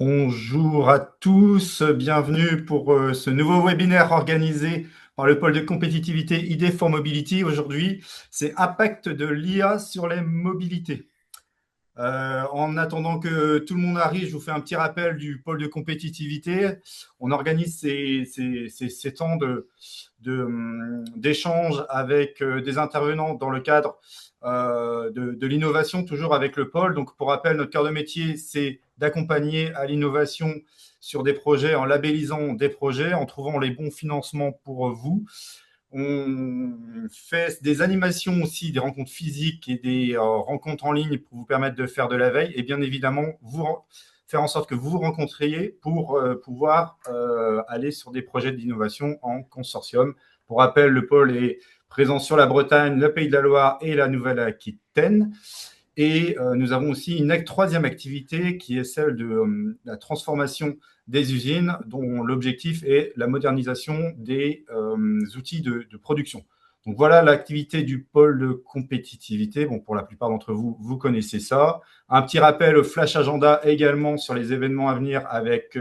Bonjour à tous, bienvenue pour ce nouveau webinaire organisé par le pôle de compétitivité ID for Mobility. Aujourd'hui, c'est Impact de l'IA sur les mobilités. En attendant que tout le monde arrive, je vous fais un petit rappel du pôle de compétitivité. On organise ces temps d'échange avec des intervenants dans le cadre de l'innovation, toujours avec le pôle. Donc, pour rappel, notre cœur de métier, c'est d'accompagner à l'innovation sur des projets en labellisant des projets, en trouvant les bons financements pour vous. On fait des animations aussi, des rencontres physiques et des rencontres en ligne pour vous permettre de faire de la veille et bien évidemment faire en sorte que vous vous rencontriez pour pouvoir aller sur des projets d'innovation en consortium. Pour rappel, le pôle est présent sur la Bretagne, le Pays de la Loire et la Nouvelle-Aquitaine. Et nous avons aussi une troisième activité qui est celle de la transformation des usines, dont l'objectif est la modernisation des outils de production. Donc voilà l'activité du pôle de compétitivité. Bon, pour la plupart d'entre vous, vous connaissez ça. Un petit rappel au Flash Agenda également sur les événements à venir avec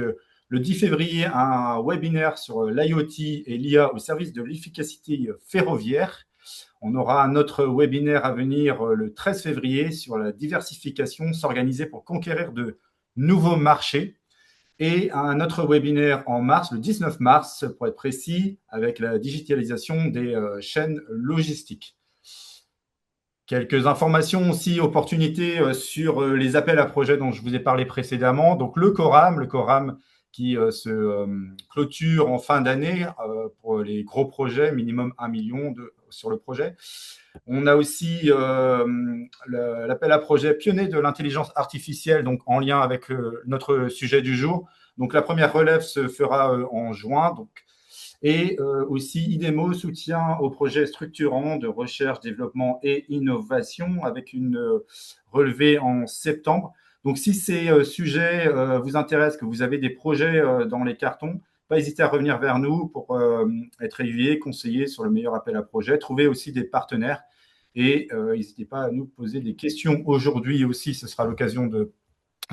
le 10 février, un webinaire sur l'IoT et l'IA au service de l'efficacité ferroviaire. On aura un autre webinaire à venir le 13 février sur la diversification, s'organiser pour conquérir de nouveaux marchés. Et un autre webinaire en mars, le 19 mars, pour être précis, avec la digitalisation des chaînes logistiques. Quelques informations aussi, opportunités sur les appels à projets dont je vous ai parlé précédemment. Donc le Coram qui se clôture en fin d'année pour les gros projets, minimum 1 million sur le projet. On a aussi l'appel à projet pionnier de l'intelligence artificielle, donc en lien avec notre sujet du jour. Donc la première relève se fera en juin. Donc, et aussi IDEMO soutient aux projets structurants de recherche, développement et innovation avec une relevée en septembre. Donc si ces sujets vous intéressent, que vous avez des projets dans les cartons, pas hésiter à revenir vers nous pour être aiguillé, conseillé sur le meilleur appel à projet, trouver aussi des partenaires et n'hésitez pas à nous poser des questions aujourd'hui aussi, ce sera l'occasion de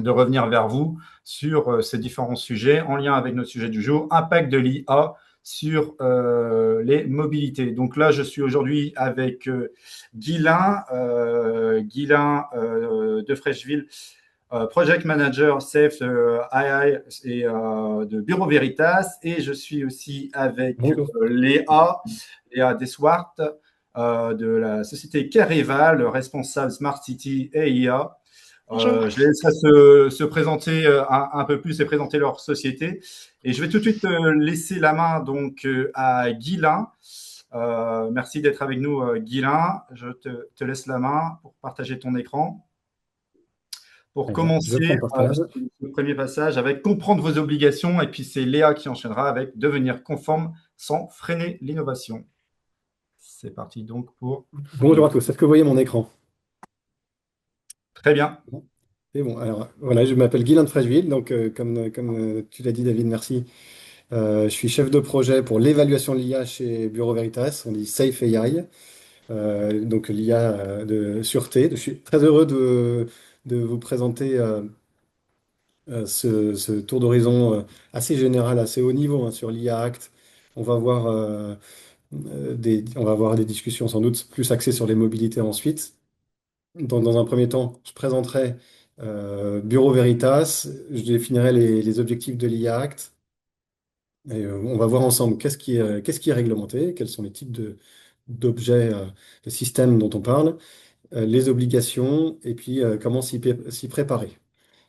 revenir vers vous sur ces différents sujets en lien avec notre sujet du jour, impact de l'IA sur les mobilités. Donc là, je suis aujourd'hui avec Guylain de Freshville, Project Manager Safe AI et de Bureau Veritas. Et je suis aussi avec Bonjour. Léa Deswart de la société Careval, responsable Smart City et IA. Bonjour. Je les laisserai se présenter un peu plus et présenter leur société. Et je vais tout de suite laisser la main donc à Guylain. Merci d'être avec nous, Guylain. Je te laisse la main pour partager ton écran. Pour Très bien. Je prends commencer le partage. le premier passage avec comprendre vos obligations. Et puis c'est Léa qui enchaînera avec devenir conforme sans freiner l'innovation. C'est parti donc pour Bonjour à tous. Est-ce que vous voyez mon écran? très bien. Bon. Et bon, alors voilà, je m'appelle Guylain de Freshville. Donc, comme tu l'as dit, David, merci. Je suis chef de projet pour l'évaluation de l'IA chez Bureau Veritas. On dit Safe AI, donc l'IA de sûreté. Je suis très heureux de vous présenter ce tour d'horizon assez général, assez haut niveau sur l'IA Act. On va voir, on va avoir des discussions sans doute plus axées sur les mobilités ensuite. Dans un premier temps, je présenterai Bureau Veritas, je définirai les objectifs de l'IA Act, et on va voir ensemble qu'est-ce qui est réglementé, quels sont les types d'objets, de systèmes dont on parle, les obligations, et puis comment s'y préparer.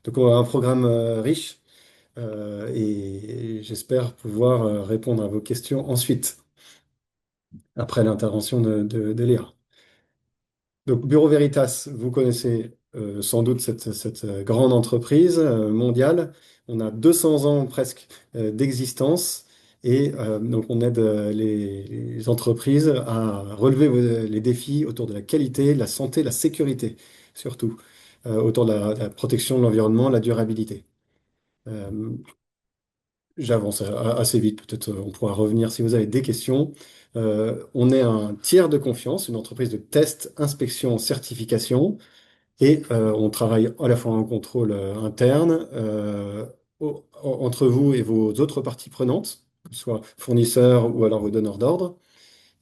Donc on va avoir un programme riche, et j'espère pouvoir répondre à vos questions ensuite, après l'intervention de Léa. Donc, Bureau Veritas, vous connaissez sans doute cette grande entreprise mondiale. On a 200 ans presque d'existence et donc on aide les entreprises à relever les défis autour de la qualité, de la santé, de la sécurité surtout, autour de la protection de l'environnement, la durabilité. Euh, J'avance assez vite, peut-être on pourra revenir si vous avez des questions. On est un tiers de confiance, une entreprise de test, inspection, certification, et on travaille à la fois en contrôle interne, entre vous et vos autres parties prenantes, soit fournisseurs ou alors vos donneurs d'ordre.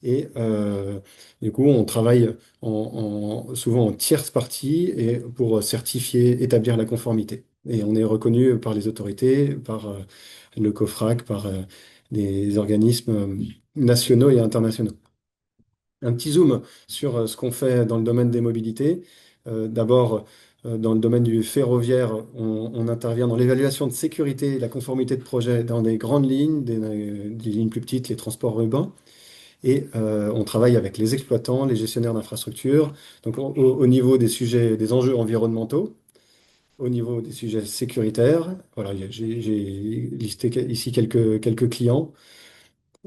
Et du coup, on travaille souvent en tierce partie et pour certifier, établir la conformité. Et on est reconnu par les autorités, par le COFRAC, par des organismes nationaux et internationaux. Un petit zoom sur ce qu'on fait dans le domaine des mobilités. D'abord, dans le domaine du ferroviaire, on intervient dans l'évaluation de sécurité et la conformité de projet dans des grandes lignes, des lignes plus petites, les transports urbains. Et on travaille avec les exploitants, les gestionnaires d'infrastructures, donc au niveau des sujets, des enjeux environnementaux, au niveau des sujets sécuritaires. Voilà, j'ai listé ici quelques clients.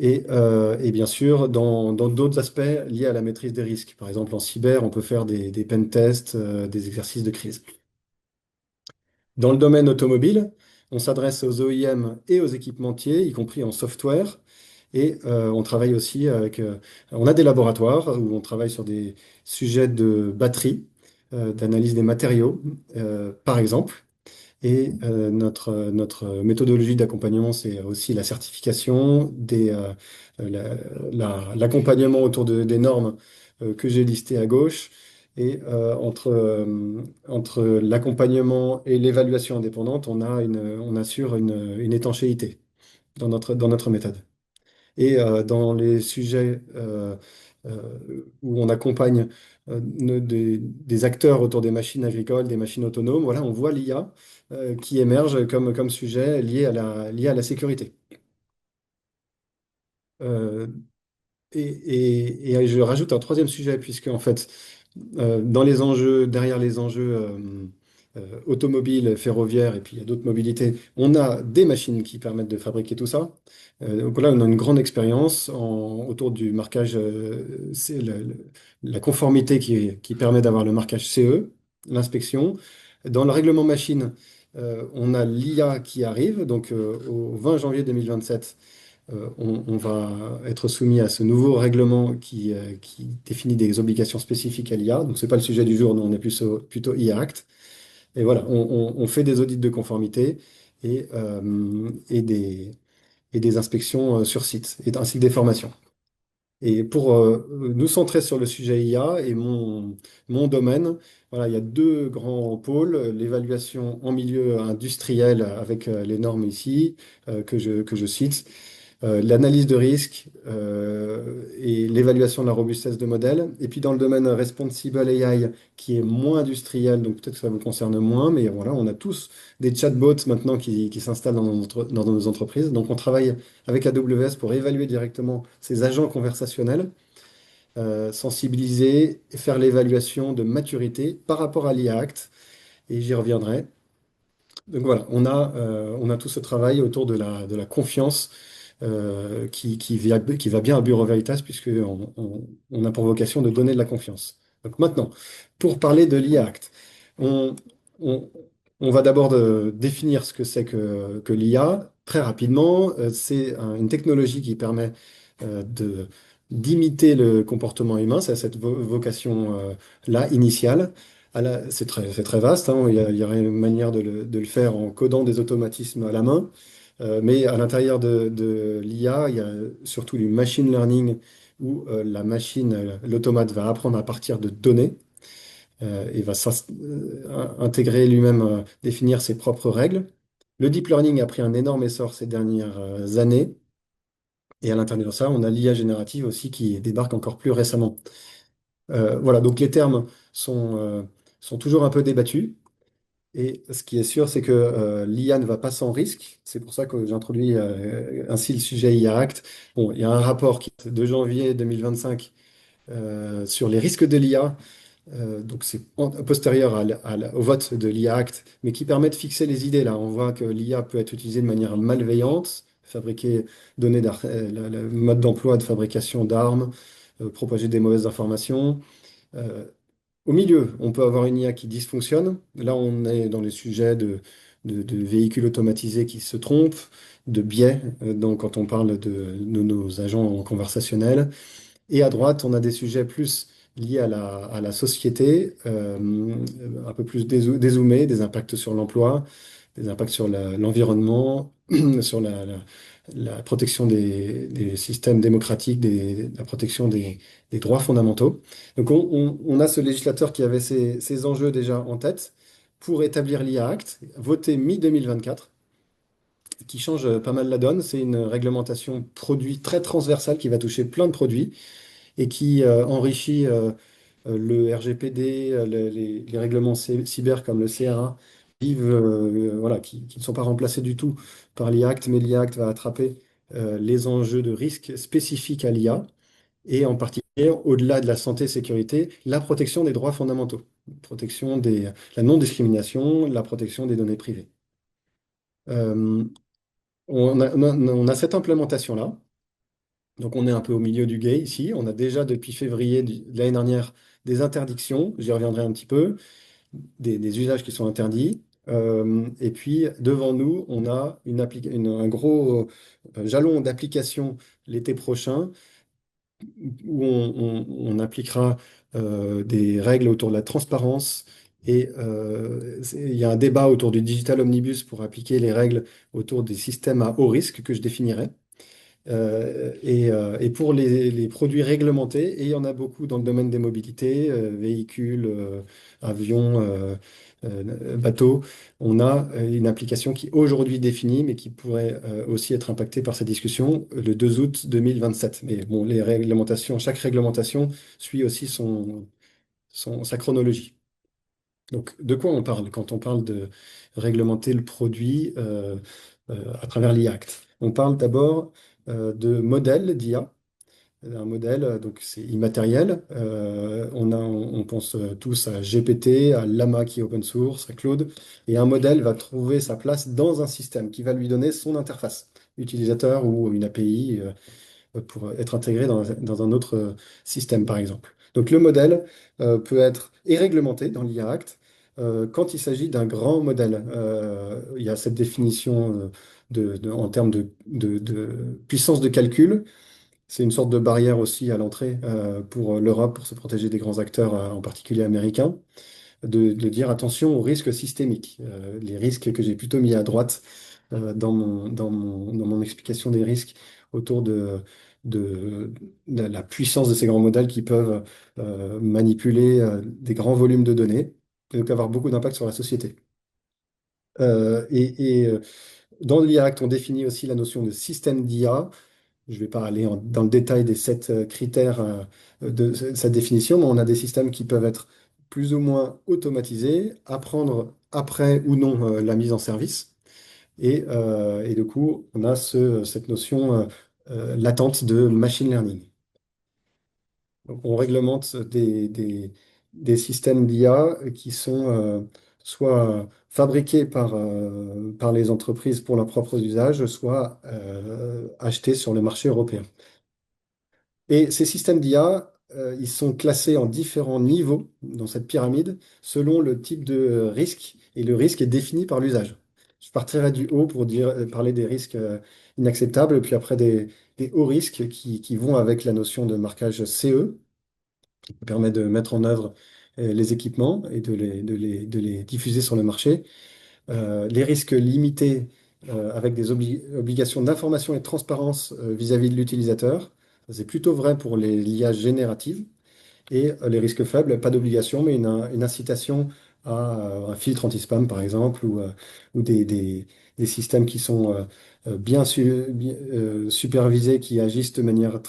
Et bien sûr, dans d'autres aspects liés à la maîtrise des risques. Par exemple, en cyber, on peut faire des pen tests, des exercices de crise. Dans le domaine automobile, on s'adresse aux OEM et aux équipementiers, y compris en software. Et on travaille aussi avec... on a des laboratoires où on travaille sur des sujets de batterie, d'analyse des matériaux, par exemple. Et notre méthodologie d'accompagnement, c'est aussi la certification, l'accompagnement autour des normes que j'ai listées à gauche. Et entre l'accompagnement et l'évaluation indépendante, on assure une étanchéité dans notre méthode. Et dans les sujets où on accompagne des acteurs autour des machines agricoles, des machines autonomes, voilà, on voit l'IA qui émerge comme sujet lié à la sécurité. Euh, et je rajoute un troisième sujet, puisque en fait, derrière les enjeux automobiles, ferroviaires, et puis il y a d'autres mobilités, on a des machines qui permettent de fabriquer tout ça. Donc là, on a une grande expérience autour du marquage, c'est la conformité qui permet d'avoir le marquage CE, l'inspection. Dans le règlement machine, on a l'IA qui arrive, donc au 20 janvier 2027. On va être soumis à ce nouveau règlement qui définit des obligations spécifiques à l'IA. Donc, ce n'est pas le sujet du jour, nous, on est plutôt IA Act. Et voilà, on fait des audits de conformité et des inspections sur site, ainsi que des formations. Et pour nous centrer sur le sujet IA et mon domaine, voilà, il y a deux grands pôles, l'évaluation en milieu industriel avec les normes ici que je cite, l'analyse de risque et l'évaluation de la robustesse de modèles. Et puis dans le domaine responsible AI, qui est moins industriel, donc peut-être que ça vous concerne moins, mais voilà, on a tous des chatbots maintenant qui s'installent dans nos entreprises. Donc on travaille avec AWS pour évaluer directement ces agents conversationnels, sensibiliser et faire l'évaluation de maturité par rapport à l'IA Act, et j'y reviendrai. Donc voilà, on a tout ce travail autour de la confiance qui va bien à Bureau Veritas, puisqu'on a pour vocation de donner de la confiance. Donc maintenant, pour parler de l'IA Act, on, on- on va d'abord définir ce que c'est que l'IA. Très rapidement, c'est une technologie qui permet d'imiter le comportement humain, c'est cette vocation-là initiale. C'est très vaste, hein. Il y aurait une manière de le faire en codant des automatismes à la main. Mais à l'intérieur de l'IA, il y a surtout du machine learning où la machine, l'automate va apprendre à partir de données et va intégrer lui-même, définir ses propres règles. Le deep learning a pris un énorme essor ces dernières années. Et à l'intérieur de ça, on a l'IA générative aussi qui débarque encore plus récemment. Voilà, donc les termes sont toujours un peu débattus. Et ce qui est sûr, c'est que l'IA ne va pas sans risque. C'est pour ça que j'introduis ainsi le sujet IA Act. Bon, il y a un rapport de janvier 2025 sur les risques de l'IA. Donc c'est postérieur au vote de l'IA Act, mais qui permet de fixer les idées là. On voit que l'IA peut être utilisée de manière malveillante, donner le mode d'emploi de fabrication d'armes, propager des mauvaises informations. Euh, Au milieu, on peut avoir une IA qui dysfonctionne. Là, on est dans les sujets de véhicules automatisés qui se trompent, de biais, donc quand on parle de nos agents conversationnels. Et à droite, on a des sujets plus liés à la société, un peu plus dézoomés, des impacts sur l'emploi, des impacts sur l'environnement, sur la protection des systèmes démocratiques, la protection des droits fondamentaux. Donc on a ce législateur qui avait ces enjeux déjà en tête pour établir l'IA Act, voté mi-2024, qui change pas mal la donne. C'est une réglementation produit très transversale qui va toucher plein de produits et qui enrichit le RGPD, les règlements cyber comme le CRA, voilà, qui ne sont pas remplacés du tout par l'IACT, mais l'IACT va attraper les enjeux de risque spécifiques à l'IA et en particulier, au-delà de la santé et sécurité, la protection des droits fondamentaux, la non-discrimination, la protection des données privées. Euh, on a cette implémentation-là. Donc on est un peu au milieu du gué ici. On a déjà depuis février de l'année dernière des interdictions, j'y reviendrai un petit peu, des usages qui sont interdits. Et puis devant nous, on a un gros jalon d'application l'été prochain où on appliquera des règles autour de la transparence. Et il y a un débat autour du Digital Omnibus pour appliquer les règles autour des systèmes à haut risque que je définirai. Et pour les produits réglementés, et il y en a beaucoup dans le domaine des mobilités, véhicules, avions, bateaux, on a une application qui est aujourd'hui définie, mais qui pourrait aussi être impactée par cette discussion le 2 août 2027. Mais bon, chaque réglementation suit aussi sa chronologie. Donc, de quoi on parle quand on parle de réglementer le produit à travers l'IACT? On parle d'abord de modèles d'IA. Un modèle, donc c'est immatériel. On pense tous à GPT, à Llama qui est open source, à Claude. Et un modèle va trouver sa place dans un système qui va lui donner son interface utilisateur ou une API pour être intégré dans un autre système, par exemple. Donc le modèle peut être et réglementé dans l'IA Act quand il s'agit d'un grand modèle. Il y a cette définition en termes de puissance de calcul. C'est une sorte de barrière aussi à l'entrée pour l'Europe, pour se protéger des grands acteurs, en particulier américains, de dire attention aux risques systémiques, les risques que j'ai plutôt mis à droite dans mon explication des risques autour de, de la puissance de ces grands modèles qui peuvent manipuler des grands volumes de données et donc avoir beaucoup d'impact sur la société. Dans l'IA Act, on définit aussi la notion de système d'IA. Je ne vais pas aller dans le détail des 7 critères de cette définition, mais on a des systèmes qui peuvent être plus ou moins automatisés, apprendre après ou non la mise en service. Et du coup, on a cette notion latente de machine learning. Donc, on réglemente des systèmes d'IA qui sont soit fabriqués par les entreprises pour leurs propres usages, soit achetés sur le marché européen. Et ces systèmes d'IA, ils sont classés en différents niveaux dans cette pyramide selon le type de risque, et le risque est défini par l'usage. Je partirai du haut pour parler des risques inacceptables, puis après des hauts risques qui vont avec la notion de marquage CE, qui permet de mettre en œuvre les équipements et de les diffuser sur le marché. Les risques limités avec des obligations d'information et de transparence vis-à-vis de l'utilisateur. C'est plutôt vrai pour l'IA générative. Et les risques faibles, pas d'obligation, mais une incitation à un filtre anti-spam, par exemple, ou des systèmes qui sont bien supervisés, qui agissent de manière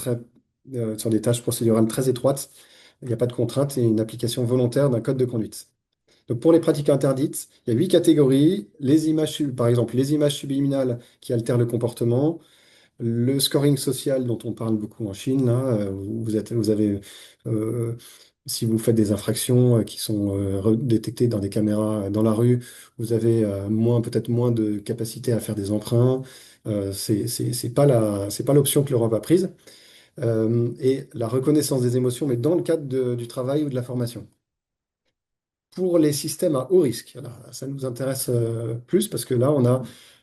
sur des tâches procédurales très étroites. Il n'y a pas de contrainte et une application volontaire d'un code de conduite. Donc pour les pratiques interdites, il y a 8 catégories. Les images, par exemple, les images subliminales qui altèrent le comportement, le scoring social dont on parle beaucoup en Chine, là, vous avez, euh, si vous faites des infractions qui sont détectées dans des caméras dans la rue, vous avez peut-être moins de capacité à faire des emprunts. C'est pas l'option que l'Europe a prise. Et la reconnaissance des émotions, mais dans le cadre du travail ou de la formation. Pour les systèmes à haut risque, alors, ça nous intéresse plus parce que là, on a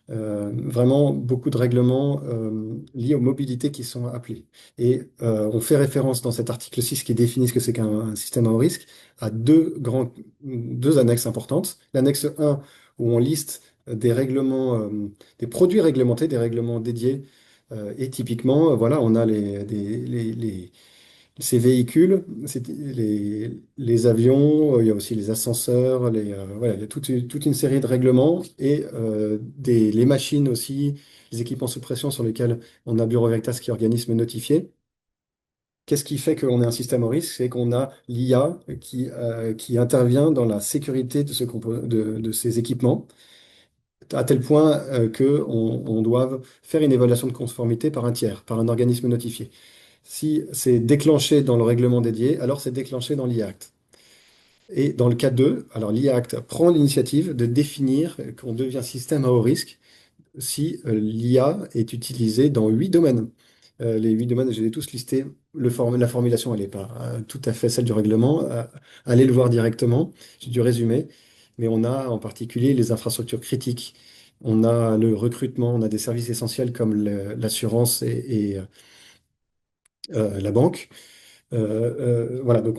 vraiment beaucoup de règlements liés aux mobilités qui sont appelés. Et on fait référence dans cet article 6 qui définit ce que c'est qu'un système à haut risque à deux annexes importantes. L'annexe 1 où on liste des règlements, des produits réglementés, des règlements dédiés. Et typiquement, voilà, on a ces véhicules, les avions, il y a aussi les ascenseurs, voilà, il y a toute une série de règlements et les machines aussi, les équipements sous pression sur lesquels on a Bureau Veritas qui est organisme notifié. Qu'est-ce qui fait qu'on est un système au risque? C'est qu'on a l'IA qui intervient dans la sécurité de ces équipements, à tel point qu'on doit faire une évaluation de conformité par un tiers, par un organisme notifié. Si c'est déclenché dans le règlement dédié, alors c'est déclenché dans l'IA Act. Et dans le cas 2, alors l'IA Act prend l'initiative de définir qu'on devient système à haut risque si l'IA est utilisée dans 8 domaines. Les 8 domaines, je les ai tous listés. La formulation, elle n'est pas tout à fait celle du règlement. Allez le voir directement. J'ai dû résumer. Mais on a en particulier les infrastructures critiques. On a le recrutement, on a des services essentiels comme l'assurance et la banque. Voilà, donc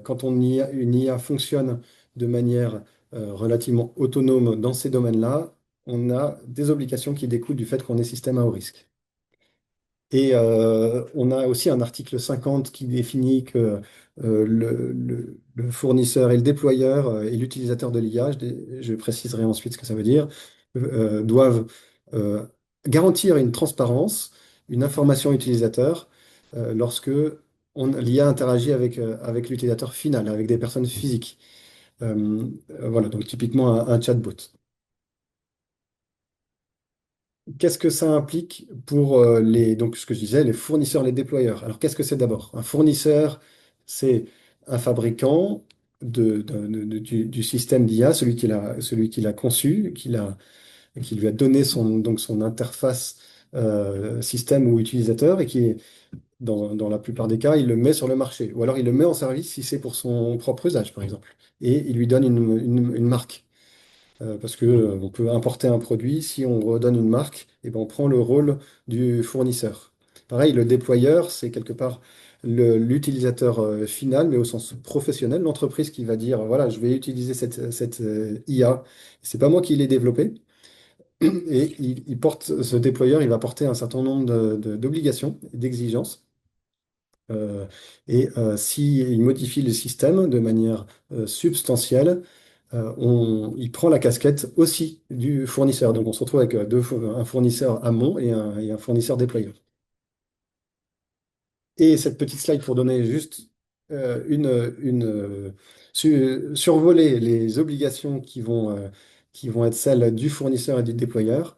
quand une IA fonctionne de manière relativement autonome dans ces domaines-là, on a des obligations qui découlent du fait qu'on est système à haut risque. Et on a aussi un article 50 qui définit que le fournisseur et le déployeur et l'utilisateur de l'IA, je préciserai ensuite ce que ça veut dire, doivent euh, garantir une transparence, une information utilisateur lorsque l'IA interagit avec l'utilisateur final, avec des personnes physiques. Voilà, donc typiquement un chatbot. Qu'est-ce que ça implique pour donc ce que je disais, les fournisseurs, les déployeurs? Alors, qu'est-ce que c'est d'abord? Un fournisseur, c'est un fabricant du système d'IA, celui qui l'a conçu, qui lui a donné donc son interface système ou utilisateur et qui, dans la plupart des cas, il le met sur le marché. Ou alors il le met en service si c'est pour son propre usage, par exemple. Et il lui donne une marque. Parce que, on peut importer un produit, si on redonne une marque, et ben, on prend le rôle du fournisseur. Pareil, le déployeur, c'est quelque part l'utilisateur final, mais au sens professionnel, l'entreprise qui va dire, voilà, je vais utiliser cette IA. C'est pas moi qui l'ai développé. Et ce déployeur, il va porter un certain nombre d'obligations, d'exigences. Euh, et s'il modifie le système de manière substantielle, il prend la casquette aussi du fournisseur. Donc on se retrouve avec un fournisseur amont et un fournisseur déployeur. Et cette petite slide pour donner juste survoler les obligations qui vont être celles du fournisseur et du déployeur.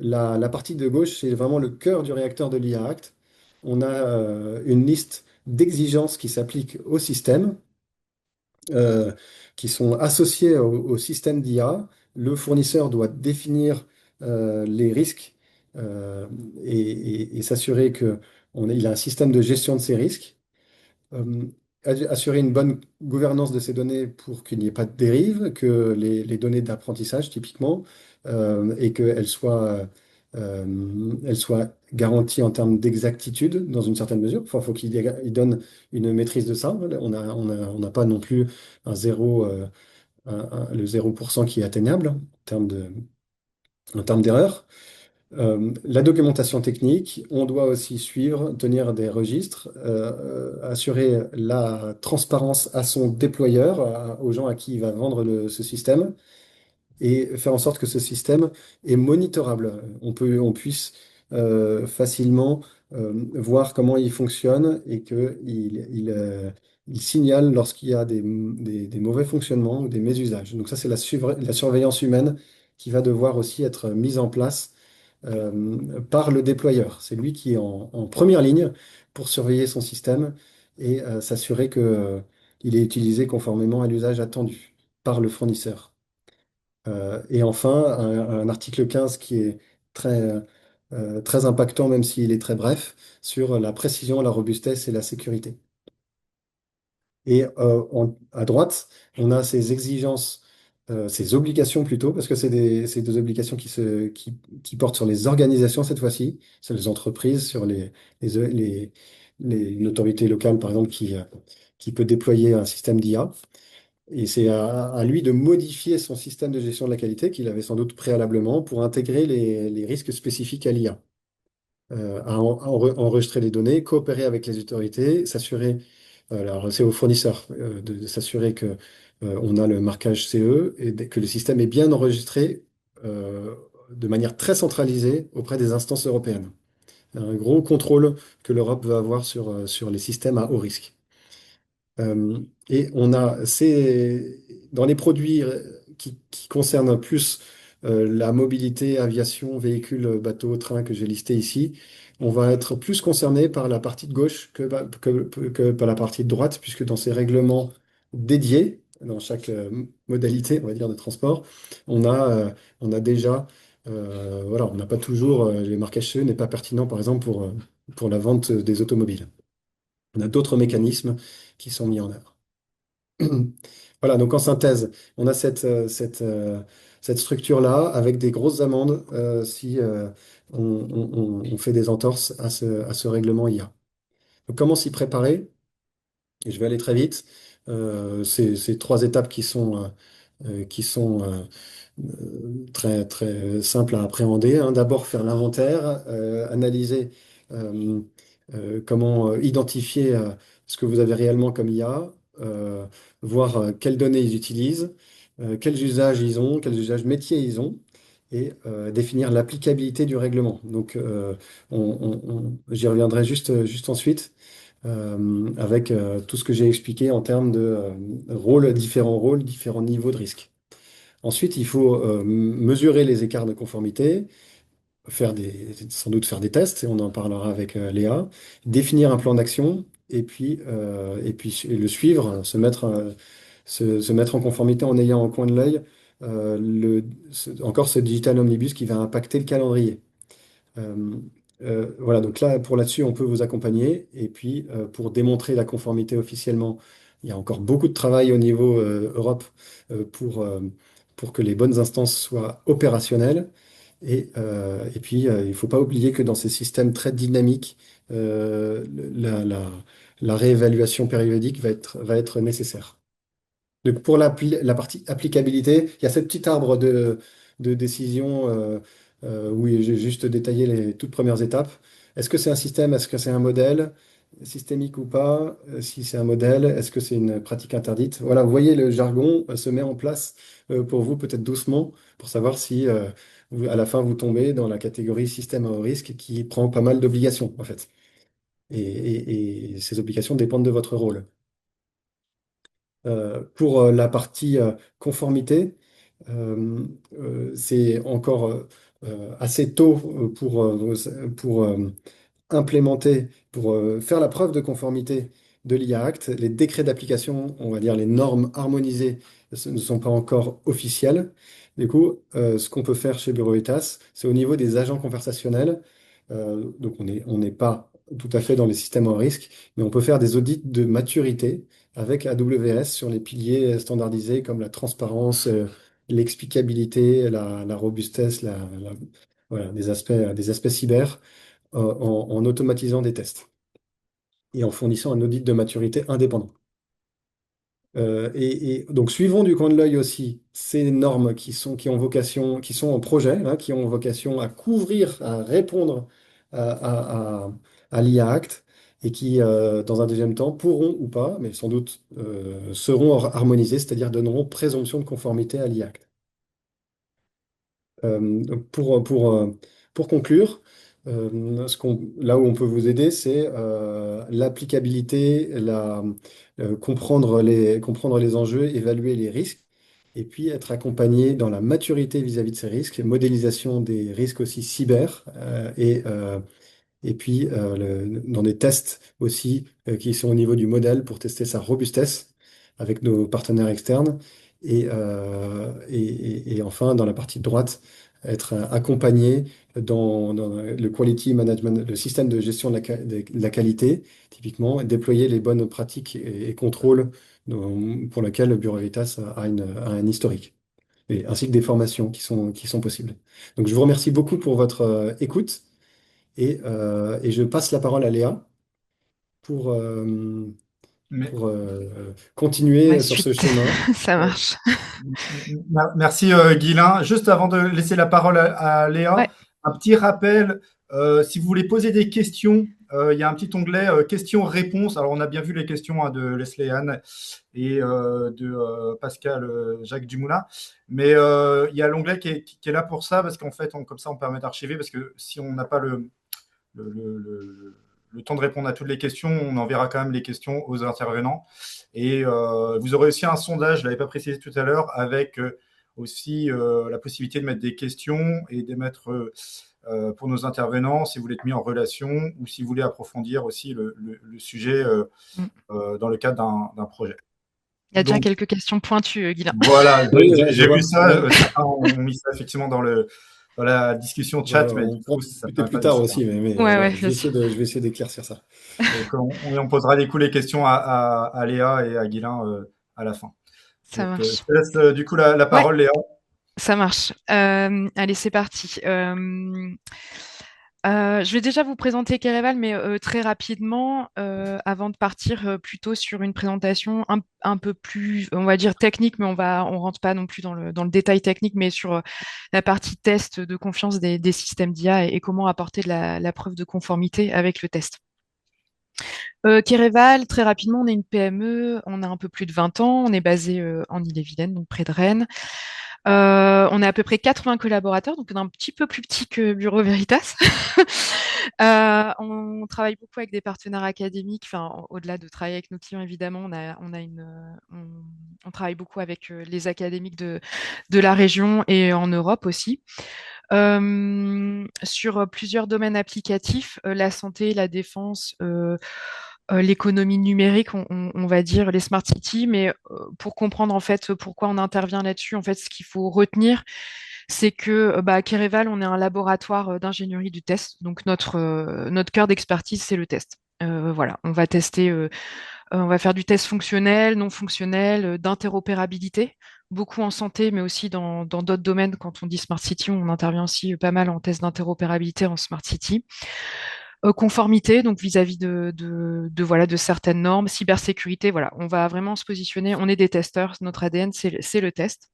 La partie de gauche, c'est vraiment le cœur du réacteur de l'IA Act. On a une liste d'exigences qui s'appliquent au système, euh, qui sont associées au système d'IA. Le fournisseur doit définir les risques euh, et s'assurer qu'il a un système de gestion de ces risques. euh, Assurer une bonne gouvernance de ces données pour qu'il n'y ait pas de dérive, que les données d'apprentissage typiquement, et elles soient garanties en termes d'exactitude dans une certaine mesure. Enfin, il faut il donne une maîtrise de ça. On n'a pas non plus un zéro, le 0% qui est atteignable en termes d'erreur. La documentation technique, on doit aussi suivre, tenir des registres, assurer la transparence à son déployeur, aux gens à qui il va vendre ce système, et faire en sorte que ce système est monitorable. On puisse facilement voir comment il fonctionne et qu'il signale lorsqu'il y a des mauvais fonctionnements ou des mésusages. Donc ça, c'est la surveillance humaine qui va devoir aussi être mise en place par le déployeur. C'est lui qui est en première ligne pour surveiller son système et s'assurer que, il est utilisé conformément à l'usage attendu par le fournisseur. Et enfin, un article 15 qui est très, très impactant, même s'il est très bref, sur la précision, la robustesse et la sécurité. Et à droite, on a ces exigences, ces obligations plutôt, parce que c'est des obligations qui portent sur les organisations cette fois-ci, sur les entreprises, sur une autorité locale, par exemple, qui peut déployer un système d'IA. Et c'est à lui de modifier son système de gestion de la qualité qu'il avait sans doute préalablement pour intégrer les risques spécifiques à l'IA. Enregistrer les données, coopérer avec les autorités, s'assurer, alors c'est aux fournisseurs de s'assurer que on a le marquage CE et que le système est bien enregistré euh, de manière très centralisée auprès des instances européennes. Un gros contrôle que l'Europe veut avoir sur les systèmes à haut risque. Euh, et on a dans les produits qui concernent plus la mobilité, aviation, véhicules, bateaux, trains que j'ai listés ici, on va être plus concerné par la partie de gauche que par la partie de droite, puisque dans ces règlements dédiés, dans chaque modalité, on va dire, de transport, on a, on a déjà, voilà, on n'a pas toujours, les marquages CE n'est pas pertinent, par exemple, pour la vente des automobiles. On a d'autres mécanismes qui sont mis en œuvre. Voilà, donc en synthèse, on a cette structure-là avec des grosses amendes si on fait des entorses à ce règlement IA. Donc, comment s'y préparer? Et je vais aller très vite. Ces trois étapes qui sont très, très simples à appréhender, hein. D'abord, faire l'inventaire, analyser euh, comment identifier ce que vous avez réellement comme IA, voir quelles données ils utilisent, quels usages ils ont, quels usages métiers ils ont, et définir l'applicabilité du règlement. Donc, j'y reviendrai juste ensuite avec tout ce que j'ai expliqué en termes de rôles, différents niveaux de risque. Ensuite, il faut mesurer les écarts de conformité, sans doute faire des tests, et on en parlera avec Léa, définir un plan d'action, et puis le suivre, se mettre en conformité en ayant en coin de l'œil encore ce digital omnibus qui va impacter le calendrier. Euh, voilà, donc là, là-dessus, on peut vous accompagner. Et puis, pour démontrer la conformité officiellement, il y a encore beaucoup de travail au niveau Europe euh, pour, euh, pour que les bonnes instances soient opérationnelles. Et puis, il ne faut pas oublier que dans ces systèmes très dynamiques, euh, la, la- la réévaluation périodique va être nécessaire. Donc pour la partie applicabilité, il y a ce petit arbre de décision où j'ai juste détaillé les toutes premières étapes. Est-ce que c'est un système? Est-ce que c'est un modèle? Systémique ou pas? Si c'est un modèle, est-ce que c'est une pratique interdite? Voilà, vous voyez, le jargon se met en place pour vous, peut-être doucement, pour savoir si à la fin vous tombez dans la catégorie système à haut risque qui prend pas mal d'obligations, en fait. Et ces obligations dépendent de votre rôle. Pour la partie conformité, c'est encore assez tôt pour implémenter, pour faire la preuve de conformité de l'IA Act. Les décrets d'application, on va dire les normes harmonisées, ne sont pas encore officielles. Du coup, ce qu'on peut faire chez Bureau Veritas, c'est au niveau des agents conversationnels. Donc, on n'est pas tout à fait dans les systèmes en risque, mais on peut faire des audits de maturité avec AWS sur les piliers standardisés comme la transparence, l'explicabilité, la robustesse, voilà, des aspects cyber en automatisant des tests et en fournissant un audit de maturité indépendant. Et donc, suivons du coin de l'œil aussi ces normes qui sont en projet, hein, qui ont vocation à couvrir, à répondre à l'IA Act et qui, dans un deuxième temps, pourront ou pas, mais sans doute seront harmonisées, c'est-à-dire donneront présomption de conformité à l'IA Act. Pour conclure, là où on peut vous aider, c'est l'applicabilité, comprendre les enjeux, évaluer les risques, et puis être accompagné dans la maturité vis-à-vis de ces risques, modélisation des risques aussi cyber, et puis dans des tests aussi qui sont au niveau du modèle pour tester sa robustesse avec nos partenaires externes. Et enfin, dans la partie droite, être accompagné dans le quality management, le système de gestion de la qualité, typiquement, et déployer les bonnes pratiques et contrôles pour lesquels le Bureau Veritas a un historique, ainsi que des formations qui sont possibles. Donc, je vous remercie beaucoup pour votre écoute. Et je passe la parole à Léa pour, Mais, pour La continuer sur ce suite, chemin. ça ouais. marche. Merci Guilain. Juste avant de laisser la parole à Léa, Ouais, un petit rappel. Si vous voulez poser des questions, il y a un petit onglet questions-réponses. Alors, on a bien vu les questions hein, de Leslie Anne et de Pascal Jacques Dumoulin. Mais il y a l'onglet qui est là pour ça, parce qu'en fait, comme ça, on permet d'archiver, parce que si on n'a pas le, le- le- le temps de répondre à toutes les questions, on enverra quand même les questions aux intervenants. Et vous aurez aussi un sondage, je ne l'avais pas précisé tout à l'heure, avec aussi la possibilité de mettre des questions et de mettre pour nos intervenants, si vous voulez être mis en relation ou si vous voulez approfondir aussi le sujet Mm. dans le cadre d'un projet. Il y a déjà Donc quelques questions pointues, Guilain. voilà, Oui, je j'ai vu vois. ça. Certains ont mis ça effectivement dans la discussion Voilà, chat, mais on du pourra coup, ça ne discuter permet plus pas de tard suivre. aussi, mais Ouais, ouais, voilà, bien sûr. je vais essayer d'éclaircir ça. Donc, on posera du coup les questions à Léa et à Guilain à la fin. Ça Donc, je marche. te laisse du coup la Ouais, parole, Léa. ça marche. Allez, c'est parti. Je vais déjà vous présenter Kereval, mais très rapidement, avant de partir plutôt sur une présentation un peu plus, on va dire technique, mais on rentre pas non plus dans le détail technique, mais sur la partie test de confiance des systèmes d'IA et comment apporter de la preuve de conformité avec le test. Kereval, très rapidement, on est une PME, on a un peu plus de 20 ans, on est basé en Ille-et-Vilaine, donc près de Rennes. On est à peu près 80 collaborateurs, donc on est un petit peu plus petit que Bureau Veritas. On travaille beaucoup avec des partenaires académiques, enfin, au-delà de travailler avec nos clients, évidemment, on travaille beaucoup avec les académiques de la région et en Europe aussi. Sur plusieurs domaines applicatifs, la santé, la défense, l'économie numérique, on va dire les smart cities, mais pour comprendre en fait pourquoi on intervient là-dessus, en fait, ce qu'il faut retenir, c'est que à Kereval, on est un laboratoire d'ingénierie du test, donc notre cœur d'expertise, c'est le test. Voilà, on va tester, on va faire du test fonctionnel, non fonctionnel, d'interopérabilité, beaucoup en santé, mais aussi dans d'autres domaines. Quand on dit smart city, on intervient aussi pas mal en test d'interopérabilité en smart city. Conformité, donc vis-à-vis voilà, de certaines normes, cybersécurité, voilà, on va vraiment se positionner, on est des testeurs, notre ADN, c'est le test.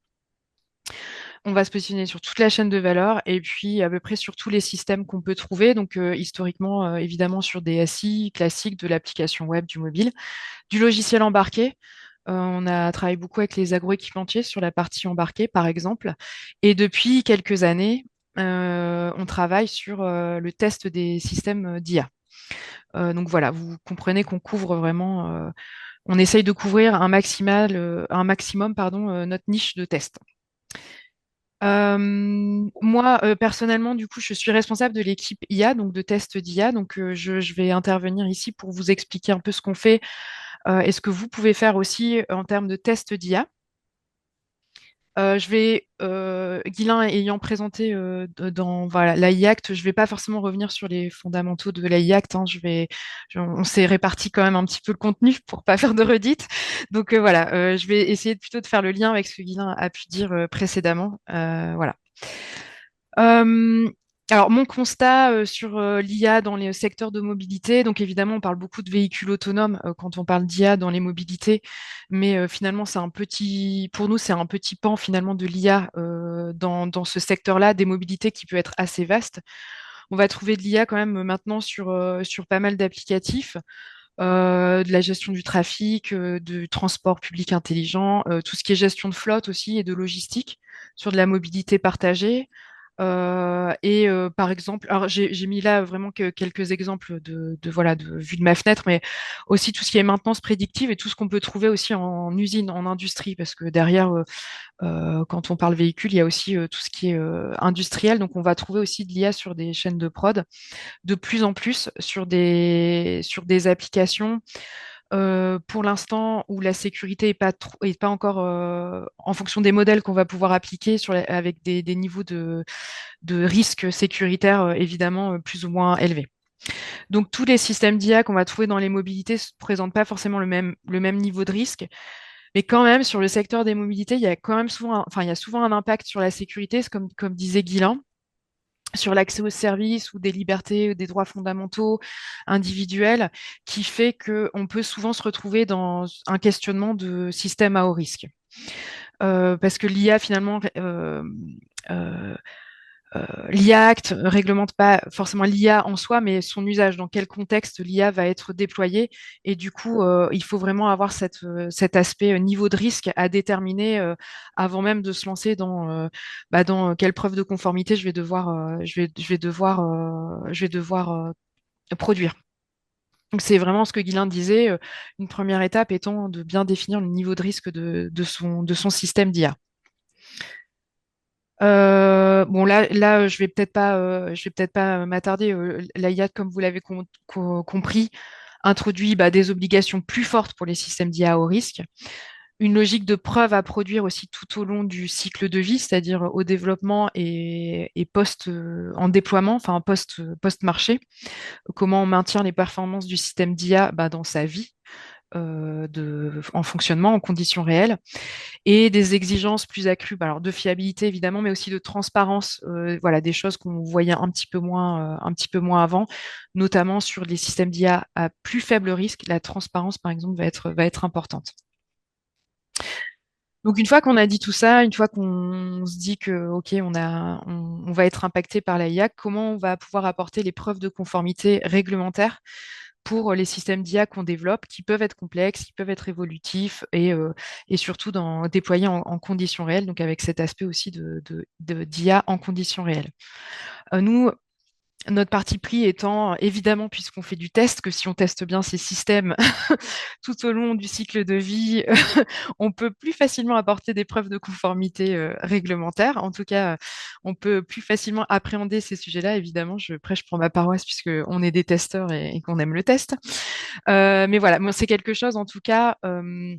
On va se positionner sur toute la chaîne de valeur et puis à peu près sur tous les systèmes qu'on peut trouver, donc historiquement, évidemment, sur des SI classiques, de l'application web, du mobile, du logiciel embarqué. On a travaillé beaucoup avec les agroéquipementiers sur la partie embarquée, par exemple. Et depuis quelques années, on travaille sur le test des systèmes d'IA. Donc voilà, vous comprenez qu'on couvre vraiment, on essaye de couvrir un maximum, pardon, notre niche de test. Moi, personnellement, du coup, je suis responsable de l'équipe IA, donc de test d'IA. Donc, je vais intervenir ici pour vous expliquer un peu ce qu'on fait et ce que vous pouvez faire aussi en termes de test d'IA. Guilain ayant présenté dans voilà, l'AI Act, je ne vais pas forcément revenir sur les fondamentaux de l'AI Act. Hein, on s'est réparti quand même un petit peu le contenu pour pas faire de redite. Donc voilà, je vais essayer plutôt de faire le lien avec ce que Guilain a pu dire précédemment. Voilà. Euh, alors, mon constat sur l'IA dans les secteurs de mobilité, donc évidemment, on parle beaucoup de véhicules autonomes quand on parle d'IA dans les mobilités, mais finalement, pour nous, c'est un petit pan finalement de l'IA dans ce secteur-là, des mobilités qui peut être assez vaste. On va trouver de l'IA quand même maintenant sur pas mal d'applicatifs. De la gestion du trafic, du transport public intelligent, tout ce qui est gestion de flotte aussi et de logistique, sur de la mobilité partagée. Par exemple, alors j'ai mis là vraiment quelques exemples voilà de vue de ma fenêtre, mais aussi tout ce qui est maintenance prédictive et tout ce qu'on peut trouver aussi en usine, en industrie, parce que derrière, quand on parle véhicule, il y a aussi tout ce qui est industriel, donc on va trouver aussi de l'IA sur des chaînes de prod, de plus en plus sur des applications pour l'instant où la sécurité est pas encore en fonction des modèles qu'on va pouvoir appliquer avec des niveaux de risque sécuritaire évidemment plus ou moins élevés. Donc tous les systèmes d'IA qu'on va trouver dans les mobilités ne présentent pas forcément le même niveau de risque, mais quand même sur le secteur des mobilités, il y a quand même souvent, il y a souvent un impact sur la sécurité, comme disait Guilain, sur l'accès aux services ou des libertés, des droits fondamentaux individuels, qui fait qu'on peut souvent se retrouver dans un questionnement de système à haut risque. Parce que l'IA, finalement, euh, l'IA Act réglemente pas forcément l'IA en soi, mais son usage, dans quel contexte l'IA va être déployée. Et du coup, il faut vraiment avoir cet aspect niveau de risque à déterminer avant même de se lancer dans quelle preuve de conformité je vais devoir produire. Donc c'est vraiment ce que Guylain disait, une première étape étant de bien définir le niveau de risque de son système d'IA. Bon là, je vais peut-être pas m'attarder. L'IA, comme vous l'avez compris, introduit des obligations plus fortes pour les systèmes d'IA au risque, une logique de preuve à produire aussi tout au long du cycle de vie, c'est-à-dire au développement et post en déploiement, enfin post marché. Comment on maintient les performances du système d'IA dans sa vie. En fonctionnement en conditions réelles et des exigences plus accrues, alors de fiabilité évidemment, mais aussi de transparence, voilà, des choses qu'on voyait un petit peu moins avant, notamment sur les systèmes d'IA à plus faible risque. La transparence, par exemple, va être importante. Donc une fois qu'on a dit tout ça, une fois qu'on se dit que ok, on va être impacté par la IA, comment on va pouvoir apporter les preuves de conformité réglementaire pour les systèmes d'IA qu'on développe, qui peuvent être complexes, qui peuvent être évolutifs et surtout déployés en conditions réelles, donc avec cet aspect aussi d'IA en conditions réelles. Nous, notre parti pris étant, évidemment, puisqu'on fait du test, que si on teste bien ces systèmes tout au long du cycle de vie, on peut plus facilement apporter des preuves de conformité réglementaire. En tout cas, on peut plus facilement appréhender ces sujets-là. Évidemment, je prêche pour ma paroisse puisqu'on est des testeurs et qu'on aime le test. Mais voilà, moi, c'est quelque chose, en tout cas, euh,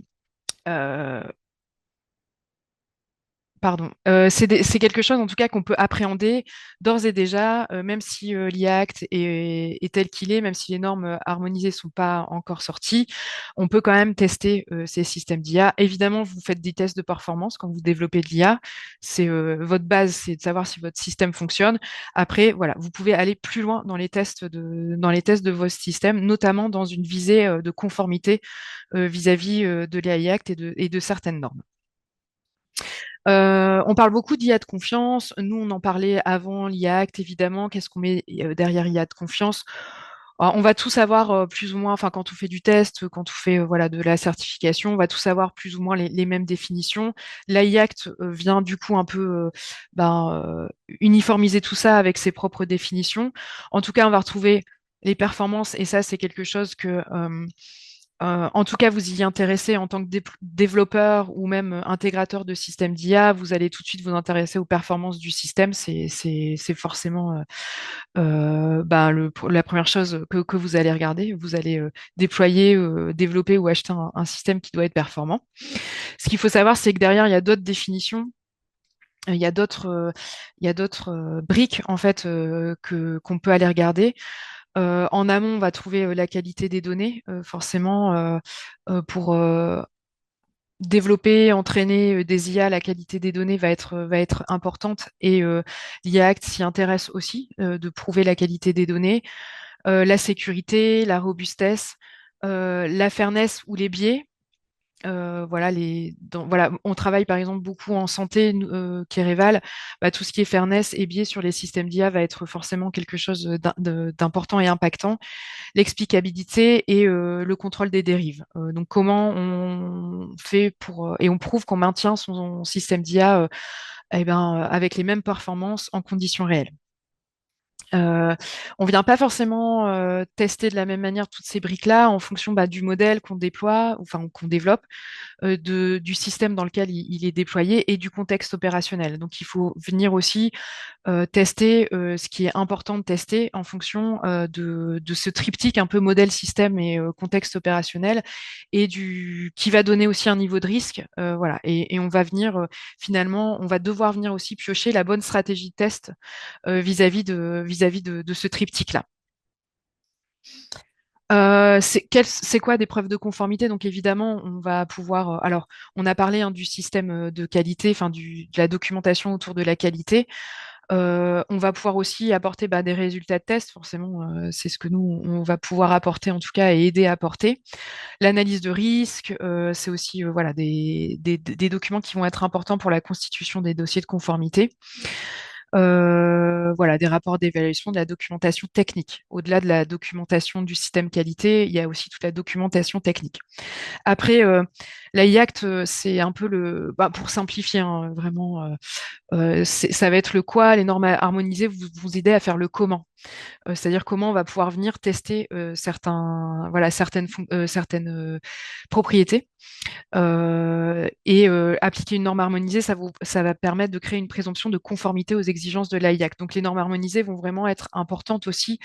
pardon. C'est quelque chose, en tout cas, qu'on peut appréhender d'ores et déjà, même si l'IA Act est tel qu'il est, même si les normes harmonisées sont pas encore sorties, on peut quand même tester ces systèmes d'IA. Évidemment, vous faites des tests de performance quand vous développez de l'IA. C'est votre base, c'est de savoir si votre système fonctionne. Après, voilà, vous pouvez aller plus loin dans les tests de vos systèmes, notamment dans une visée de conformité vis-à-vis de l'IA Act et de certaines normes. On parle beaucoup d'IA de confiance. Nous, on en parlait avant l'IA Act, évidemment. Qu'est-ce qu'on met derrière IA de confiance? Alors, on va tout savoir plus ou moins, enfin, quand on fait du test, quand on fait voilà, de la certification, on va tout savoir plus ou moins les mêmes définitions. L'IA Act vient du coup un peu uniformiser tout ça avec ses propres définitions. En tout cas, on va retrouver les performances, et ça, c'est quelque chose que en tout cas, vous y intéressez en tant que développeur ou même intégrateur de système d'IA, vous allez tout de suite vous intéresser aux performances du système. C'est forcément la première chose que vous allez regarder. Vous allez déployer, développer ou acheter un système qui doit être performant. Ce qu'il faut savoir, c'est que derrière, il y a d'autres définitions. Il y a d'autres briques en fait qu'on peut aller regarder. En amont, on va trouver la qualité des données, forcément, pour développer, entraîner des IA, la qualité des données va être importante et l'IA Act s'y intéresse aussi, de prouver la qualité des données, la sécurité, la robustesse, la fairness ou les biais. Voilà, voilà, on travaille par exemple beaucoup en santé, Kereval, tout ce qui est fairness et biais sur les systèmes d'IA va être forcément quelque chose d'important et impactant. L'explicabilité et le contrôle des dérives. Donc comment on fait et on prouve qu'on maintient son système d'IA avec les mêmes performances en conditions réelles. On vient pas forcément tester de la même manière toutes ces briques-là en fonction du modèle qu'on déploie, enfin qu'on développe, du système dans lequel il est déployé et du contexte opérationnel. Donc il faut venir aussi tester ce qui est important de tester en fonction de ce triptyque un peu modèle, système et contexte opérationnel et qui va donner aussi un niveau de risque. Voilà. Et on va venir finalement, on va devoir venir aussi piocher la bonne stratégie de test vis-à-vis de ce triptyque-là. C'est quoi des preuves de conformité? Donc évidemment, on va pouvoir. Alors, on a parlé du système de qualité, enfin de la documentation autour de la qualité. On on va pouvoir aussi apporter des résultats de tests, forcément, c'est ce que nous, on va pouvoir apporter en tout cas et aider à apporter. L'analyse de risque, c'est aussi voilà, des documents qui vont être importants pour la constitution des dossiers de conformité. Voilà, des rapports d'évaluation, de la documentation technique. Au-delà de la documentation du système qualité, il y a aussi toute la documentation technique. Après, l'AI-Act, c'est un peu pour simplifier, hein, vraiment, ça va être le quoi, les normes harmonisées vous aider à faire le comment. C'est-à-dire comment on va pouvoir venir tester certaines propriétés. Appliquer une norme harmonisée, ça va permettre de créer une présomption de conformité aux exigences de l'AI-Act. Donc les normes harmonisées vont vraiment être importantes aussi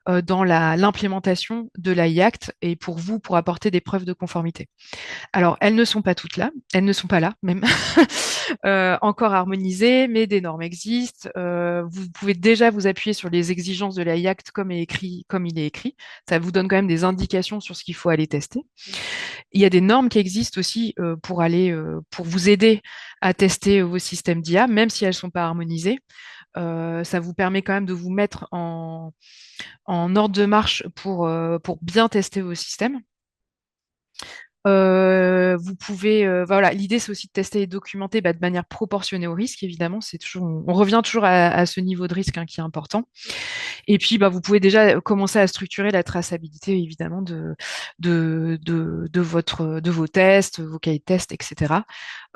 dans l'implémentation de l'AI-Act et pour vous, pour apporter des preuves de conformité. Alors, elles ne sont pas toutes là, elles ne sont pas là même encore harmonisées, mais des normes existent. Vous pouvez déjà vous appuyer sur les exigences de l'AI Act comme il est écrit. Ça vous donne quand même des indications sur ce qu'il faut aller tester. Il y a des normes qui existent aussi pour vous aider à tester vos systèmes d'IA, même si elles ne sont pas harmonisées. Ça vous permet quand même de vous mettre en ordre de marche pour bien tester vos systèmes. Vous pouvez, voilà, l'idée c'est aussi de tester et documenter de manière proportionnée au risque, évidemment. On revient toujours à ce niveau de risque, hein, qui est important. Et puis, vous pouvez déjà commencer à structurer la traçabilité, évidemment, de vos tests, vos cahiers de tests, etc.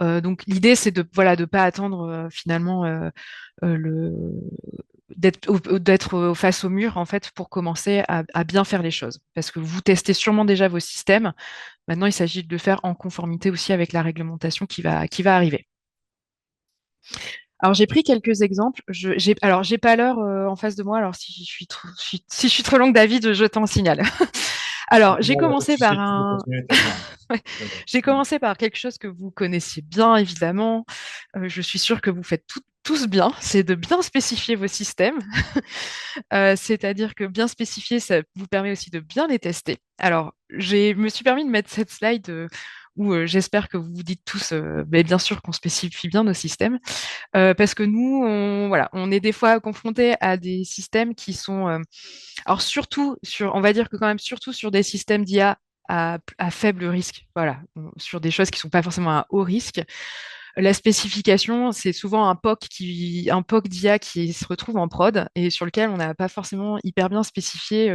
Donc, l'idée c'est de pas attendre finalement le d'être face au mur en fait pour commencer à bien faire les choses parce que vous testez sûrement déjà vos systèmes. Maintenant, il s'agit de le faire en conformité aussi avec la réglementation qui va arriver. Alors, j'ai pris quelques exemples. Alors, j'ai pas l'heure en face de moi. Alors, si je suis trop longue, David, je t'en signale. Alors, j'ai commencé par Ouais. J'ai commencé par quelque chose que vous connaissiez bien, évidemment. Je suis sûre que vous faites tous bien. C'est de bien spécifier vos systèmes. C'est-à-dire que bien spécifier, ça vous permet aussi de bien les tester. Alors, me suis permis de mettre cette slide où j'espère que vous vous dites tous, bien sûr qu'on spécifie bien nos systèmes, parce que nous, on est des fois confrontés à des systèmes qui sont, alors on va dire que quand même surtout sur des systèmes d'IA à faible risque, voilà, sur des choses qui sont pas forcément à haut risque. La spécification, c'est souvent un POC d'IA qui se retrouve en prod et sur lequel on n'a pas forcément hyper bien spécifié.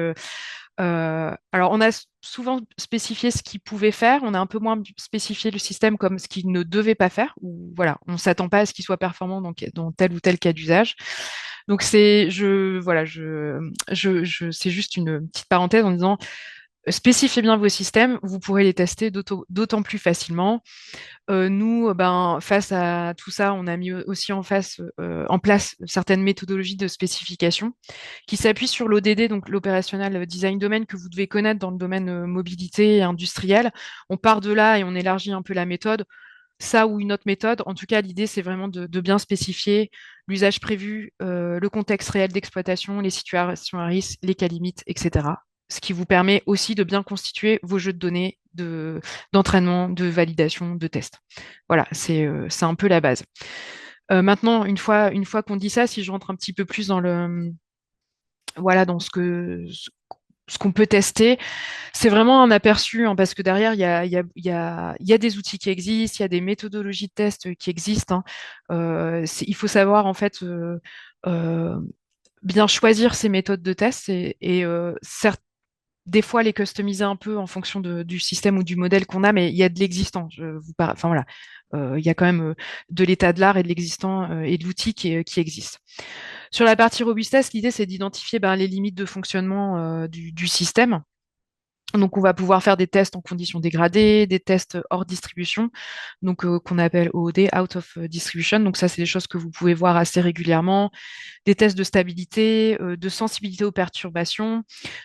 Alors, on a souvent spécifié ce qu'il pouvait faire, on a un peu moins spécifié le système comme ce qu'il ne devait pas faire, ou voilà, on ne s'attend pas à ce qu'il soit performant dans tel ou tel cas d'usage. Donc, c'est juste une petite parenthèse en disant spécifiez bien vos systèmes, vous pourrez les tester d'autant plus facilement. Nous, face à tout ça, on a mis aussi en place certaines méthodologies de spécification qui s'appuient sur l'ODD, donc l'Operational Design Domain, que vous devez connaître dans le domaine mobilité et industriel. On part de là et on élargit un peu la méthode. Ça ou une autre méthode. En tout cas, l'idée, c'est vraiment de bien spécifier l'usage prévu, le contexte réel d'exploitation, les situations à risque, les cas limites, etc. Ce qui vous permet aussi de bien constituer vos jeux de données d'entraînement, de validation, de test. Voilà, c'est un peu la base. Maintenant, une fois qu'on dit ça, si je rentre un petit peu plus dans ce qu'on peut tester, c'est vraiment un aperçu, hein, parce que derrière, il y a des outils qui existent, il y a des méthodologies de test qui existent, hein. Il faut savoir, en fait, bien choisir ces méthodes de test et certes, des fois les customiser un peu en fonction du système ou du modèle qu'on a, mais il y a de l'existant. Enfin voilà, il y a quand même de l'état de l'art et de l'existant et de l'outil qui existe. Sur la partie robustesse, l'idée c'est d'identifier les limites de fonctionnement du système. Donc, on va pouvoir faire des tests en conditions dégradées, des tests hors distribution, donc qu'on appelle OOD, out of distribution. Donc, ça, c'est des choses que vous pouvez voir assez régulièrement. Des tests de stabilité, de sensibilité aux perturbations.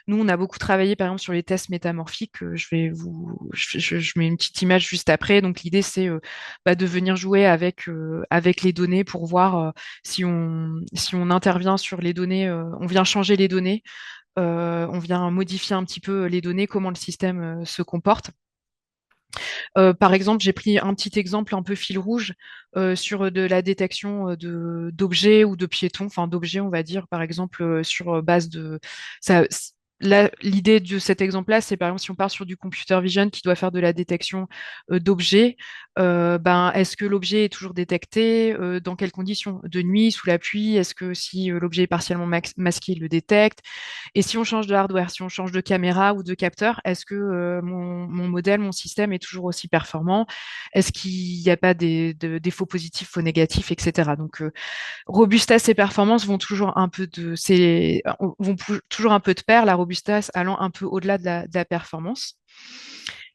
Nous, on a beaucoup travaillé, par exemple, sur les tests métamorphiques. Je mets une petite image juste après. Donc, l'idée, c'est de venir jouer avec les données pour voir si on intervient sur les données, on vient changer les données. On vient modifier un petit peu les données, comment le système se comporte. Par exemple, j'ai pris un petit exemple un peu fil rouge sur de la détection d'objets ou de piétons, enfin d'objets, on va dire, par exemple, sur base de ça. Là, l'idée de cet exemple-là, c'est par exemple si on part sur du computer vision qui doit faire de la détection d'objets, ben, est-ce que l'objet est toujours détecté? Dans quelles conditions? De nuit, sous la pluie? Est-ce que si l'objet est partiellement masqué, il le détecte? Et si on change de hardware, si on change de caméra ou de capteur, est-ce que mon modèle, mon système est toujours aussi performant? Est-ce qu'il n'y a pas des faux positifs, faux négatifs, etc. Donc, robustesse et performance vont toujours un peu toujours un peu de pair, la robustesse allant un peu au-delà de la performance.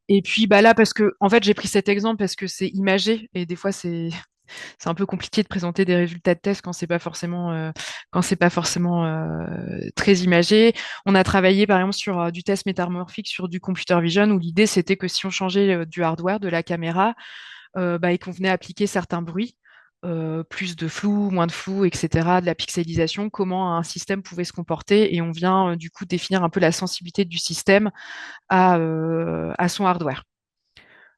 Et puis bah là, parce que en fait, j'ai pris cet exemple parce que c'est imagé et des fois c'est un peu compliqué de présenter des résultats de test quand c'est pas forcément très imagé. On a travaillé par exemple sur du test métamorphique sur du computer vision où l'idée c'était que si on changeait du hardware de la caméra bah, et qu'on venait appliquer certains bruits, plus de flou, moins de flou, etc., de la pixelisation, comment un système pouvait se comporter et on vient du coup définir un peu la sensibilité du système à son hardware.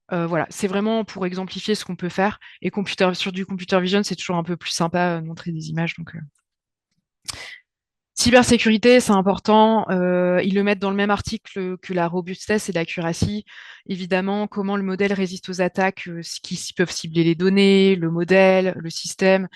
Voilà, c'est vraiment pour exemplifier ce qu'on peut faire. Et sur du computer vision, c'est toujours un peu plus sympa de montrer des images. Donc, cybersécurité, c'est important. Ils le mettent dans le même article que la robustesse et l'accuracy. Évidemment, comment le modèle résiste aux attaques, ce qui peuvent cibler les données, le modèle, le système.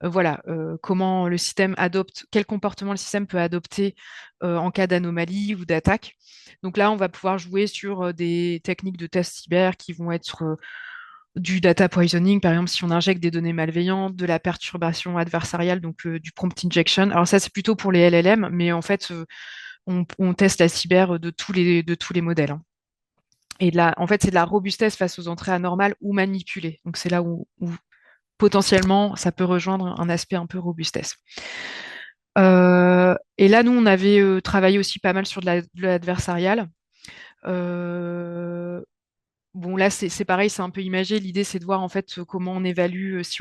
Voilà, comment le système adopte, quel comportement le système peut adopter en cas d'anomalie ou d'attaque. Donc là, on va pouvoir jouer sur des techniques de test cyber qui vont être du data poisoning, par exemple, si on injecte des données malveillantes, de la perturbation adversariale, donc du prompt injection. Alors ça, c'est plutôt pour les LLM, mais en fait, on teste la cyber de tous les modèles. Hein. Et là, en fait, c'est de la robustesse face aux entrées anormales ou manipulées. Donc c'est là où potentiellement, ça peut rejoindre un aspect un peu robustesse. Et là, nous, on avait travaillé aussi pas mal sur de l'adversarial. Bon, là, c'est pareil, c'est un peu imagé. L'idée, c'est de voir en fait comment on évalue si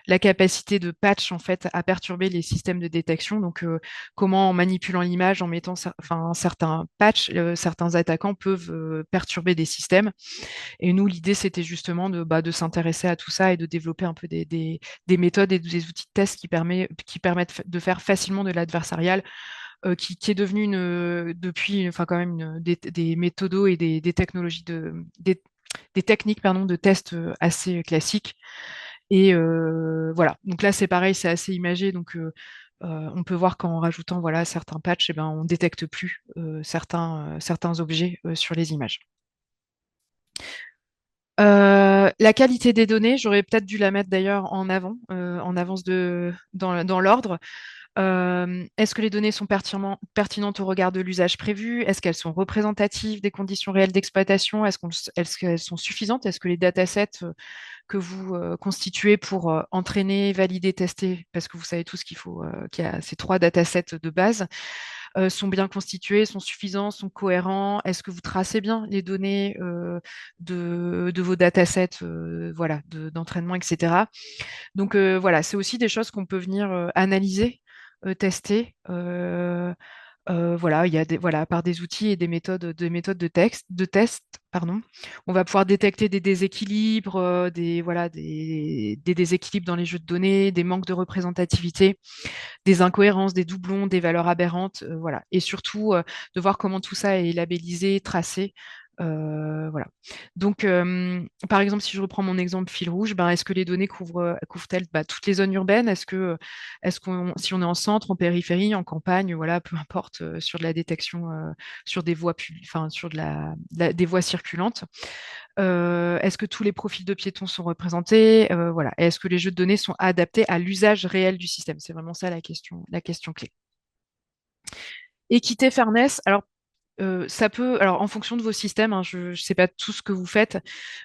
la capacité de patch en fait à perturber les systèmes de détection. Donc, comment en manipulant l'image, en mettant certains patchs, certains attaquants peuvent perturber des systèmes. Et nous, l'idée, c'était justement de s'intéresser à tout ça et de développer un peu des méthodes et des outils de test qui permettent de faire facilement de l'adversarial qui est devenu depuis, enfin quand même des méthodos et des technologies des techniques pardon, de test assez classiques. Et voilà. Donc là, c'est pareil, c'est assez imagé. Donc on peut voir qu'en rajoutant voilà certains patchs, eh ben, on détecte plus certains objets sur les images. La qualité des données, j'aurais peut-être dû la mettre d'ailleurs en avance dans l'ordre. Est-ce que les données sont pertinentes au regard de l'usage prévu? Est-ce qu'elles sont représentatives des conditions réelles d'exploitation? Est-ce qu'elles sont suffisantes? Est-ce que les datasets que vous constituez pour entraîner, valider, tester, parce que vous savez tous qu'il y a ces 3 datasets de base, sont bien constitués, sont suffisants, sont cohérents? Est-ce que vous tracez bien les données de vos datasets voilà, d'entraînement, etc. Donc voilà, c'est aussi des choses qu'on peut venir analyser, tester. Voilà, il y a voilà, par des outils et des méthodes de test, pardon, on va pouvoir détecter des déséquilibres, voilà, des déséquilibres dans les jeux de données, des manques de représentativité, des incohérences, des doublons, des valeurs aberrantes, voilà. Et surtout, de voir comment tout ça est labellisé, tracé. Voilà. Donc, par exemple, si je reprends mon exemple fil rouge, ben, est-ce que les données couvrent-elles toutes les zones urbaines? Si on est en centre, en périphérie, en campagne, voilà, peu importe, sur de la détection, sur des voies enfin, sur des voies circulantes. Est-ce que tous les profils de piétons sont représentés? Voilà. Et est-ce que les jeux de données sont adaptés à l'usage réel du système? C'est vraiment ça la question clé. Équité, fairness. Alors, alors en fonction de vos systèmes, hein, je ne sais pas tout ce que vous faites,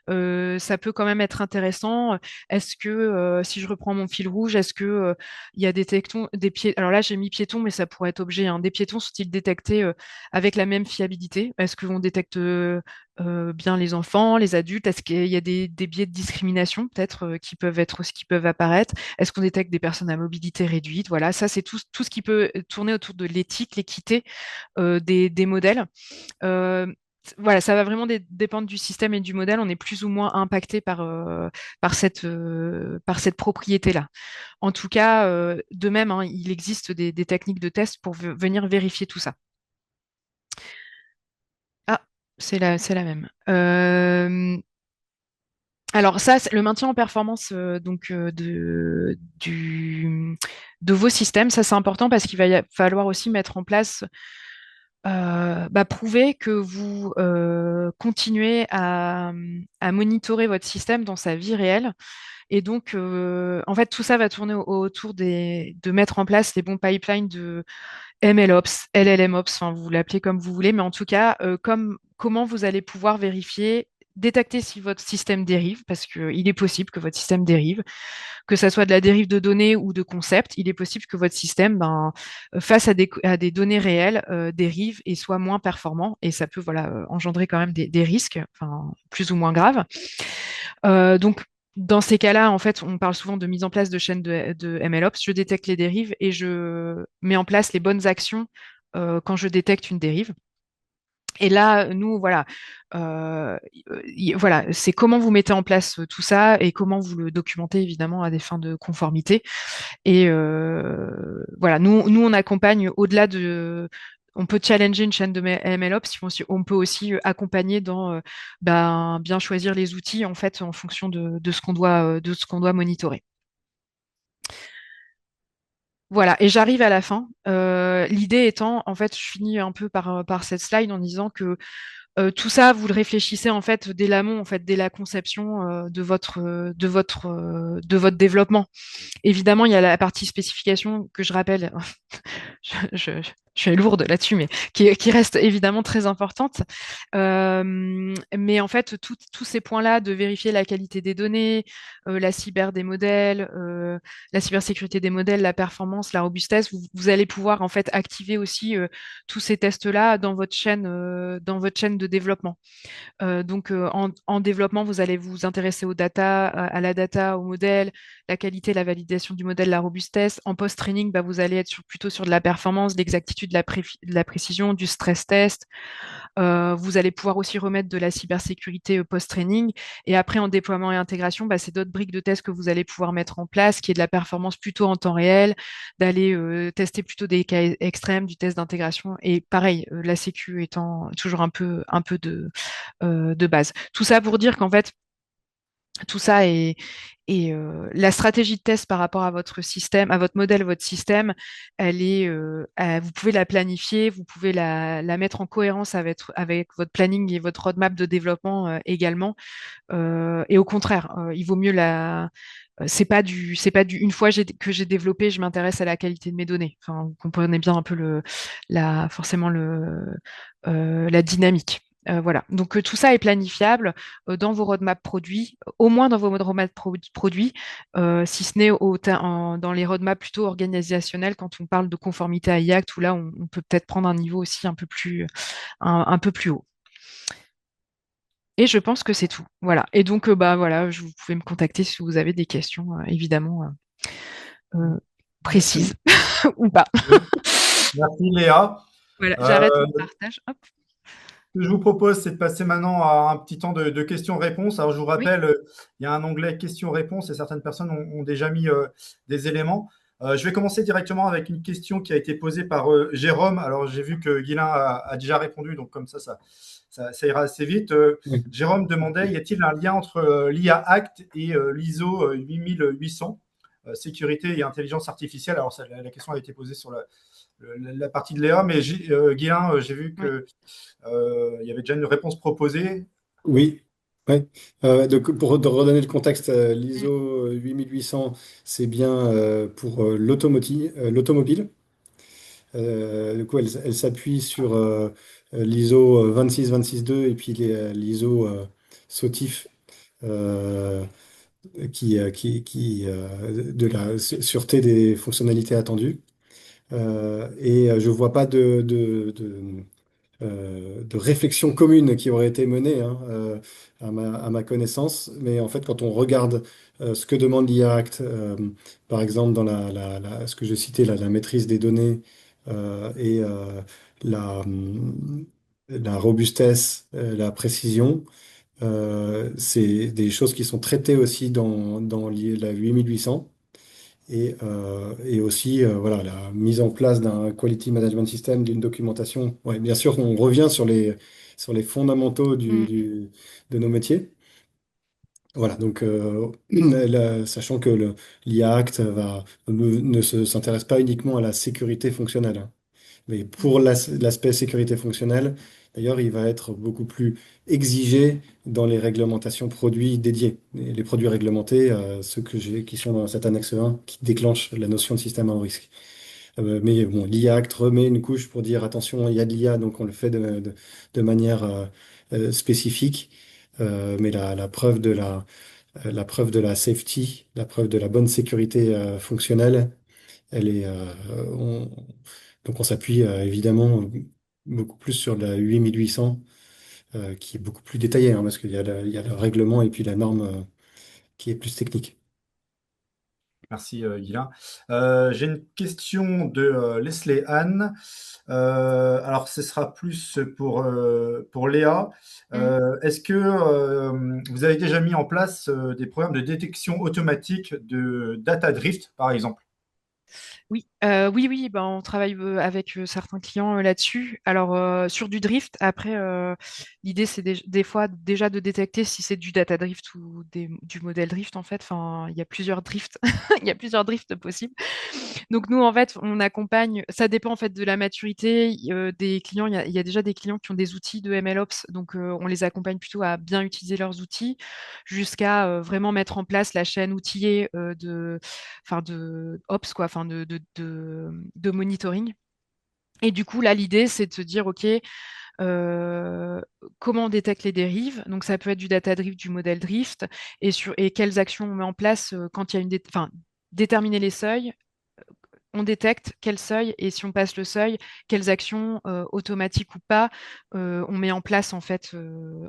ça peut quand même être intéressant. Est-ce que, si je reprends mon fil rouge, est-ce que il y a des pieds, alors là j'ai mis piétons, mais ça pourrait être objet, hein. Des piétons sont-ils détectés avec la même fiabilité? Est-ce qu'on détecte bien les enfants, les adultes? Est-ce qu'il y a des biais de discrimination peut-être qui peuvent apparaître? Est-ce qu'on détecte des personnes à mobilité réduite? Voilà, ça c'est tout ce qui peut tourner autour de l'éthique, l'équité des modèles. Euh, voilà, ça va vraiment dépendre du système et du modèle. On est plus ou moins impacté par cette propriété-là. En tout cas, de même, hein, il existe des techniques de test pour venir vérifier tout ça. Ah, c'est la même. Alors ça, le maintien en performance de vos systèmes, ça c'est important parce qu'il va falloir aussi mettre en place, prouver que vous continuez à monitorer votre système dans sa vie réelle. Et donc, en fait, tout ça va tourner autour de mettre en place les bons pipelines de MLOps, LLMOps, enfin, vous l'appelez comme vous voulez, mais en tout cas, comment vous allez pouvoir vérifier, détecter si votre système dérive, parce qu'il est possible que votre système dérive, que ça soit de la dérive de données ou de concepts, il est possible que votre système, face à des données réelles, dérive et soit moins performant, et ça peut voilà, engendrer quand même des risques, enfin, plus ou moins graves. Donc, dans ces cas-là, en fait, on parle souvent de mise en place de chaînes de MLOps. Je détecte les dérives et je mets en place les bonnes actions quand je détecte une dérive. Et là, nous, voilà, voilà, c'est comment vous mettez en place tout ça et comment vous le documentez évidemment à des fins de conformité. Et voilà, nous, on accompagne au-delà de. On peut challenger une chaîne de MLOps, on peut aussi accompagner dans bien choisir les outils en fait en fonction de ce qu'on doit monitorer. Voilà, et j'arrive à la fin. L'idée étant, en fait, je finis un peu par cette slide en disant que tout ça, vous le réfléchissez en fait dès l'amont, en fait, dès la conception de votre développement. Évidemment, il y a la partie spécification que je rappelle, je suis lourde là-dessus, mais qui reste évidemment très importante. Mais en fait, tous ces points-là de vérifier la qualité des données, la cyber des modèles, la cybersécurité des modèles, la performance, la robustesse, vous allez pouvoir en fait activer aussi tous ces tests-là dans votre chaîne de développement. En développement, vous allez vous intéresser aux data, à la data, au modèle, la qualité, la validation du modèle, la robustesse. En post-training, vous allez être plutôt sur de la performance, de l'exactitude, de la précision, du stress test. Vous allez pouvoir aussi remettre de la cybersécurité post-training. Et après, en déploiement et intégration, c'est d'autres briques de test que vous allez pouvoir mettre en place, qui est de la performance plutôt en temps réel, d'aller tester plutôt des cas extrêmes, du test d'intégration. Et pareil, la sécu étant toujours un peu de base. Tout ça pour dire qu'en fait, tout ça est la stratégie de test par rapport à votre système, à votre modèle, votre système, vous pouvez la planifier, vous pouvez la mettre en cohérence avec votre planning et votre roadmap de développement également. Et au contraire, il vaut mieux c'est pas du une fois que j'ai développé, je m'intéresse à la qualité de mes données. Enfin, vous comprenez bien un peu forcément la dynamique. Voilà. Donc tout ça est planifiable dans vos roadmaps produits, au moins dans vos roadmaps produits, si ce n'est dans les roadmaps plutôt organisationnels quand on parle de conformité à IACT, où là on peut peut-être prendre un niveau aussi un peu plus haut. Et je pense que c'est tout. Voilà. Et donc, voilà, vous pouvez me contacter si vous avez des questions, évidemment, précises Merci. ou pas. Merci Léa. Voilà, Euh, j'arrête mon partage. Hop. Ce que je vous propose, c'est de passer maintenant à un petit temps de questions-réponses. Alors, je vous Oui, rappelle, il y a un onglet questions-réponses et certaines personnes ont déjà mis des éléments. Je vais commencer directement avec une question qui a été posée par Jérôme. Alors, j'ai vu que Guilain a déjà répondu, donc comme ça ira assez vite. Oui. Jérôme demandait, y a-t-il un lien entre l'IA Act et l'ISO 8800, sécurité et intelligence artificielle? Alors, la question a été posée sur la partie de Léa, mais Guilain, j'ai vu oui. que il y avait déjà une réponse proposée. Oui. Ouais. Donc pour redonner le contexte, Mm. l'ISO 8800, c'est bien pour l'automobile. Du coup, elle s'appuie sur l'ISO 26262 et puis l'ISO SOTIF euh, de la sûreté des fonctionnalités attendues. Et je ne vois pas de réflexion commune qui aurait été menée hein, à ma connaissance. Mais en fait, quand on regarde ce que demande l'IA Act, par exemple dans ce que je citais, la maîtrise des données et la, la robustesse, la précision. C'est des choses qui sont traitées aussi dans la 8800 et aussi voilà, la mise en place d'un quality management system, d'une documentation. Ouais, bien sûr, on revient sur les fondamentaux Mm, de nos métiers. Voilà, donc sachant que l'IA Act s'intéresse pas uniquement à la sécurité fonctionnelle, hein. Mais mm, pour l'aspect sécurité fonctionnelle, d'ailleurs, il va être beaucoup plus exigé dans les réglementations produits dédiés. Et les produits réglementés, ceux qui sont dans cette annexe 1, qui déclenchent la notion de système à haut risque. Mais bon, l'IA Act remet une couche pour dire attention, il y a de l'IA, donc on le fait de manière spécifique. Mais la preuve de la safety, la preuve de la bonne sécurité fonctionnelle, elle est, donc on s'appuie évidemment beaucoup plus sur la 8800 qui est beaucoup plus détaillée, hein, parce il y a le règlement et puis la norme qui est plus technique. Merci, Guilain. J'ai une question de Leslie Anne. Alors, ce sera plus pour Léa. mm. Est-ce que vous avez déjà mis en place des programmes de détection automatique de data drift, par exemple? Oui, oui, ben, on travaille avec certains clients là-dessus. Alors, sur du drift, après, l'idée, c'est des fois déjà de détecter si c'est du data drift ou du modèle drift, en fait. Enfin, il y a plusieurs drifts, il y a plusieurs drifts possibles. Donc, nous, en fait, on accompagne, ça dépend en fait de la maturité des clients. Il y a déjà des clients qui ont des outils de MLOps, donc on les accompagne plutôt à bien utiliser leurs outils jusqu'à vraiment mettre en place la chaîne outillée enfin de Ops, quoi, enfin de monitoring. Et du coup, là, l'idée, c'est de se dire, OK, euh, comment on détecte les dérives. Donc, ça peut être du data drift, du modèle drift, et quelles actions on met en place quand il y a enfin, déterminer les seuils, on détecte quel seuil et si on passe le seuil, quelles actions automatiques ou pas on met en place en fait,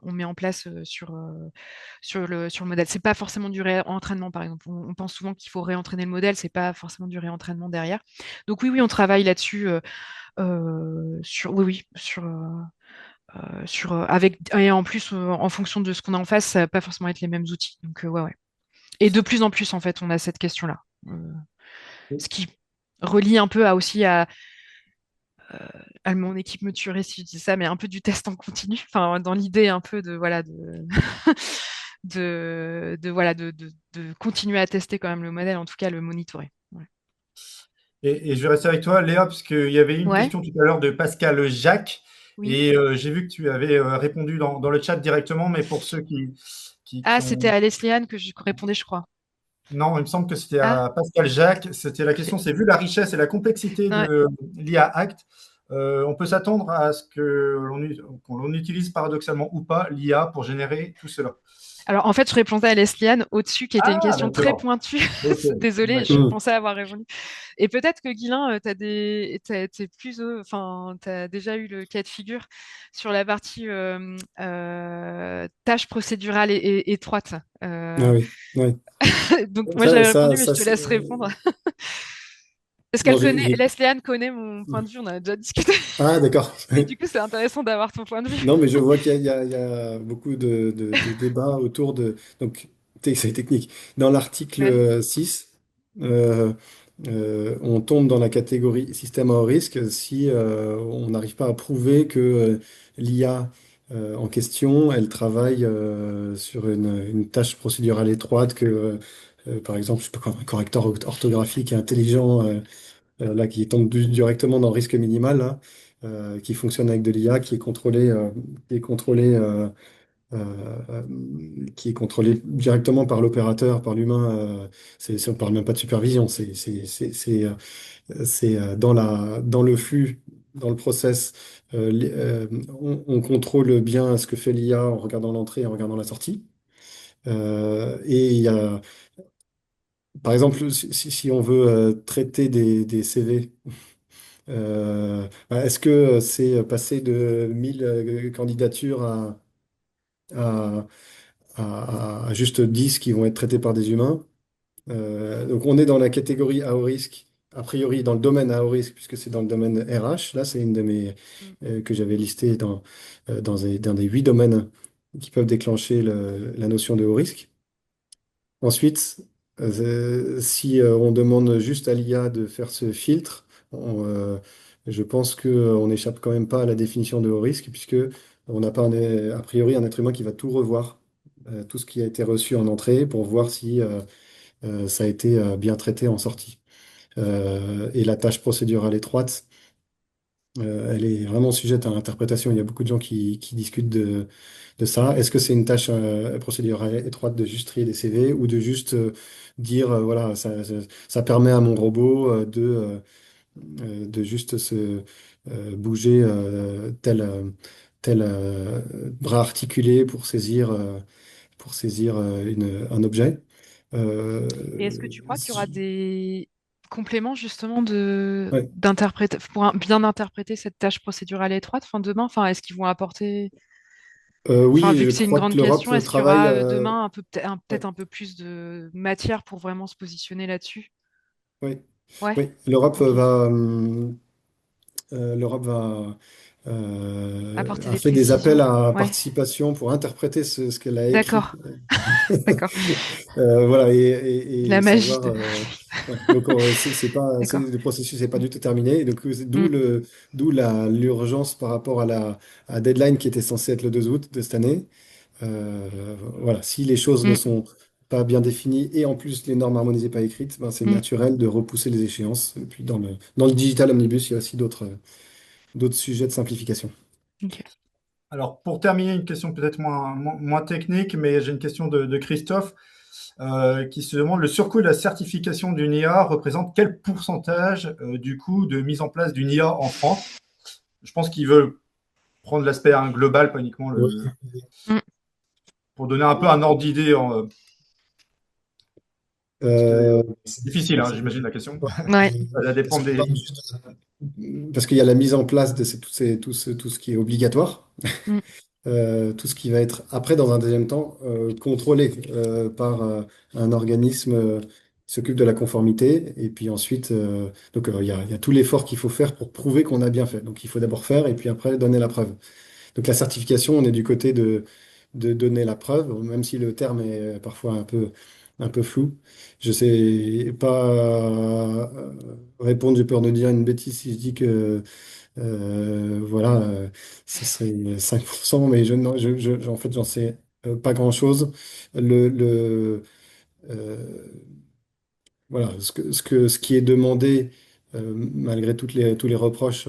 on met en place sur le modèle. C'est pas forcément du réentraînement par exemple. On pense souvent qu'il faut réentraîner le modèle, c'est pas forcément du réentraînement derrière. Donc oui, oui, on travaille là-dessus. Oui, oui, avec et en plus en fonction de ce qu'on a en face, ça va pas forcément être les mêmes outils. Donc ouais, ouais. Et de plus en plus en fait, on a cette question-là. Euh, Ce qui relie un peu aussi à mon équipe me tuerait si je dis ça, mais un peu du test en continu, enfin dans l'idée un peu de voilà voilà de continuer à tester quand même le modèle, en tout cas le monitorer. Ouais. Et je vais rester avec toi, Léa, parce qu'il y avait une Ouais, question tout à l'heure de Pascal Jacques, oui. et j'ai vu que tu avais répondu dans le chat directement, mais pour ceux Ah, qui c'était ont... à Leslie-Anne que je répondais, je crois. Non, il me semble que c'était Ah, à Pascal Jacques. C'était la question, c'est c'est vu la richesse et la complexité ouais. de l'IA Act, on peut s'attendre à ce qu'on utilise paradoxalement ou pas l'IA pour générer tout cela. Alors en fait, je répondais à Leslie-Anne au-dessus, qui était une Ah, question très d'accord. pointue. Ok, Désolée, je d'accord. Hmm. pensais avoir répondu. Et peut-être que Guilain, t'es plus, enfin, t'as déjà eu le cas de figure sur la partie tâche procédurale et étroite. Ah oui, oui. Donc moi j'avais répondu, mais je Ça, te laisse répondre. Parce bon, qu'elle connaît, Leslie-Anne connaît mon point de vue, on a déjà discuté. Ah, d'accord. Et du coup, c'est intéressant d'avoir ton point de vue. Non, mais je vois il y a beaucoup de débats autour de. Donc, c'est technique. Dans Ouais. l'article 6, euh, on tombe dans la catégorie système à haut risque si on n'arrive pas à prouver que l'IA en question, elle travaille sur une tâche procédurale étroite, que, par exemple, je sais pas quoi, un correcteur orthographique intelligent. Là, qui tombe directement dans le risque minimal, là, qui fonctionne avec de l'IA, qui est contrôlé, euh, qui est contrôlé directement par l'opérateur, par l'humain. On parle même pas de supervision, c'est dans le flux, dans le process. On contrôle bien ce que fait l'IA en regardant l'entrée et en regardant la sortie. Et il y a, par exemple, si on veut traiter des CV. Est-ce que c'est passé de 1000 candidatures à, juste 10 qui vont être traitées par des humains? Donc on est dans la catégorie à haut risque a priori dans le domaine à haut risque, puisque c'est dans le domaine RH. Là, c'est une de mes Mm. que j'avais listé dans des 8 domaines qui peuvent déclencher la notion de haut risque. Ensuite, si on demande juste à l'IA de faire ce filtre, je pense qu'on n'échappe quand même pas à la définition de haut risque, puisque on n'a pas a priori un être humain qui va tout revoir, tout ce qui a été reçu en entrée, pour voir si ça a été bien traité en sortie. Et la tâche procédurale étroite, elle est vraiment sujette à l'interprétation. Il y a beaucoup de gens qui discutent de ça. Est-ce que c'est une tâche procédurale étroite de juste trier des CV ou de juste dire, voilà, ça permet à mon robot de juste se bouger tel bras articulé pour saisir un objet. Et est-ce que tu crois qu'il y aura Si- des compléments justement ouais. pour bien interpréter cette tâche procédurale étroite fin demain? Enfin, est-ce qu'ils vont apporter, enfin, Oui, vu je que c'est une crois grande que l'Europe question, est-ce qu'il y travaille. aura demain peut-être Ouais, un peu plus de matière pour vraiment se positionner là-dessus? ouais, Ouais, oui, l'Europe ok. Apporter a des fait des appels précisions. à Ouais, participation pour interpréter ce qu'elle a écrit. d'accord, d'accord. Voilà, La et magie savoir. de. Ouais. Donc, c'est pas, D'accord. le processus n'est pas du tout terminé. Donc, Mm, d'où l'urgence par rapport à deadline qui était censée être le 2 août de cette année. Voilà, si les choses ne mm, sont pas bien définies et en plus les normes harmonisées pas écrites, ben, c'est mm. naturel de repousser les échéances. Et puis dans le digital omnibus, il y a aussi d'autres sujets de simplification. Ok. Alors, pour terminer, une question peut-être moins technique, mais j'ai une question de Christophe qui se demande le surcoût de la certification d'une IA représente quel pourcentage du coût de mise en place d'une IA en France? Je pense qu'il veut prendre l'aspect global, pas uniquement Oui. Mm, pour donner un peu un ordre d'idée. Parce que Euh, c'est difficile, hein, j'imagine la question. ouais. Ça va Est-ce dépendre qu'on parle des. juste parce qu'il y a la mise en place de tout ce qui est obligatoire, Mm, tout ce qui va être après, dans un deuxième temps, contrôlé par un organisme qui s'occupe de la conformité. Et puis ensuite, donc il y a tout l'effort qu'il faut faire pour prouver qu'on a bien fait. Donc il faut d'abord faire et puis après donner la preuve. Donc la certification, on est du côté de donner la preuve, même si le terme est parfois un peu flou. Je sais pas répondre, j'ai peur de dire une bêtise si je dis que voilà, ce serait 5%, mais non, en fait, j'en sais pas grand-chose. Euh, voilà, ce qui est demandé, tous les reproches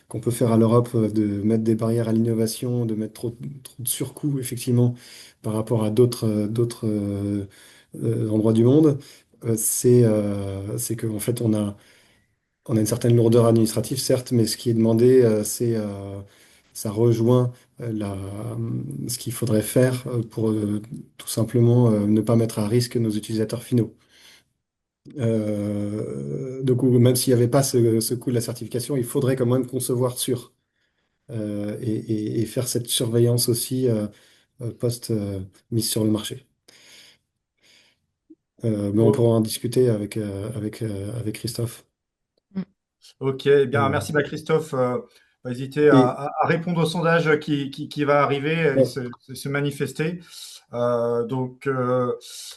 qu'on peut faire à l'Europe de mettre des barrières à l'innovation, de mettre trop de surcoût, effectivement, par rapport à d'autres endroits du monde, c'est qu'en fait, on a une certaine lourdeur administrative, certes, mais ce qui est demandé, ça rejoint ce qu'il faudrait faire pour tout simplement ne pas mettre à risque nos utilisateurs finaux. Donc, même s'il n'y avait pas ce coût de la certification, il faudrait quand même concevoir sur et faire cette surveillance aussi post mise sur le marché. Mais on Oh, pourra en discuter avec Christophe. mm. ok, eh bien, Euh, merci Christophe. Pas hésiter et à répondre au sondage qui va arriver et ouais, se manifester.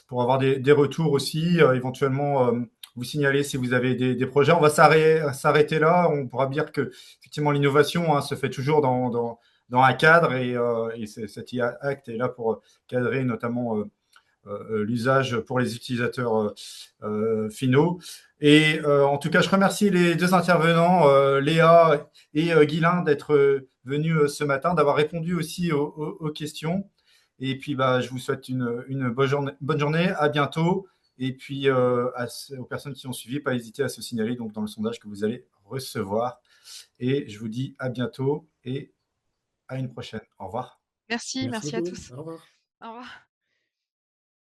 Pour avoir des retours aussi, éventuellement vous signaler si vous avez des projets. On va s'arrêter là. On pourra dire que effectivement l'innovation se fait toujours dans un cadre et cet IA Act est là pour cadrer notamment l'usage pour les utilisateurs finaux. Et en tout cas, je remercie les deux intervenants, Léa et Guylain, d'être venus ce matin, d'avoir répondu aussi aux questions. Et puis, bah, je vous souhaite une bonne journée. À bientôt. Et puis, aux personnes qui ont suivi, pas hésiter à se signaler donc, dans le sondage que vous allez recevoir. Et je vous dis à bientôt et à une prochaine. Au revoir. Merci, merci merci à beaucoup. tous. Au revoir. Au revoir.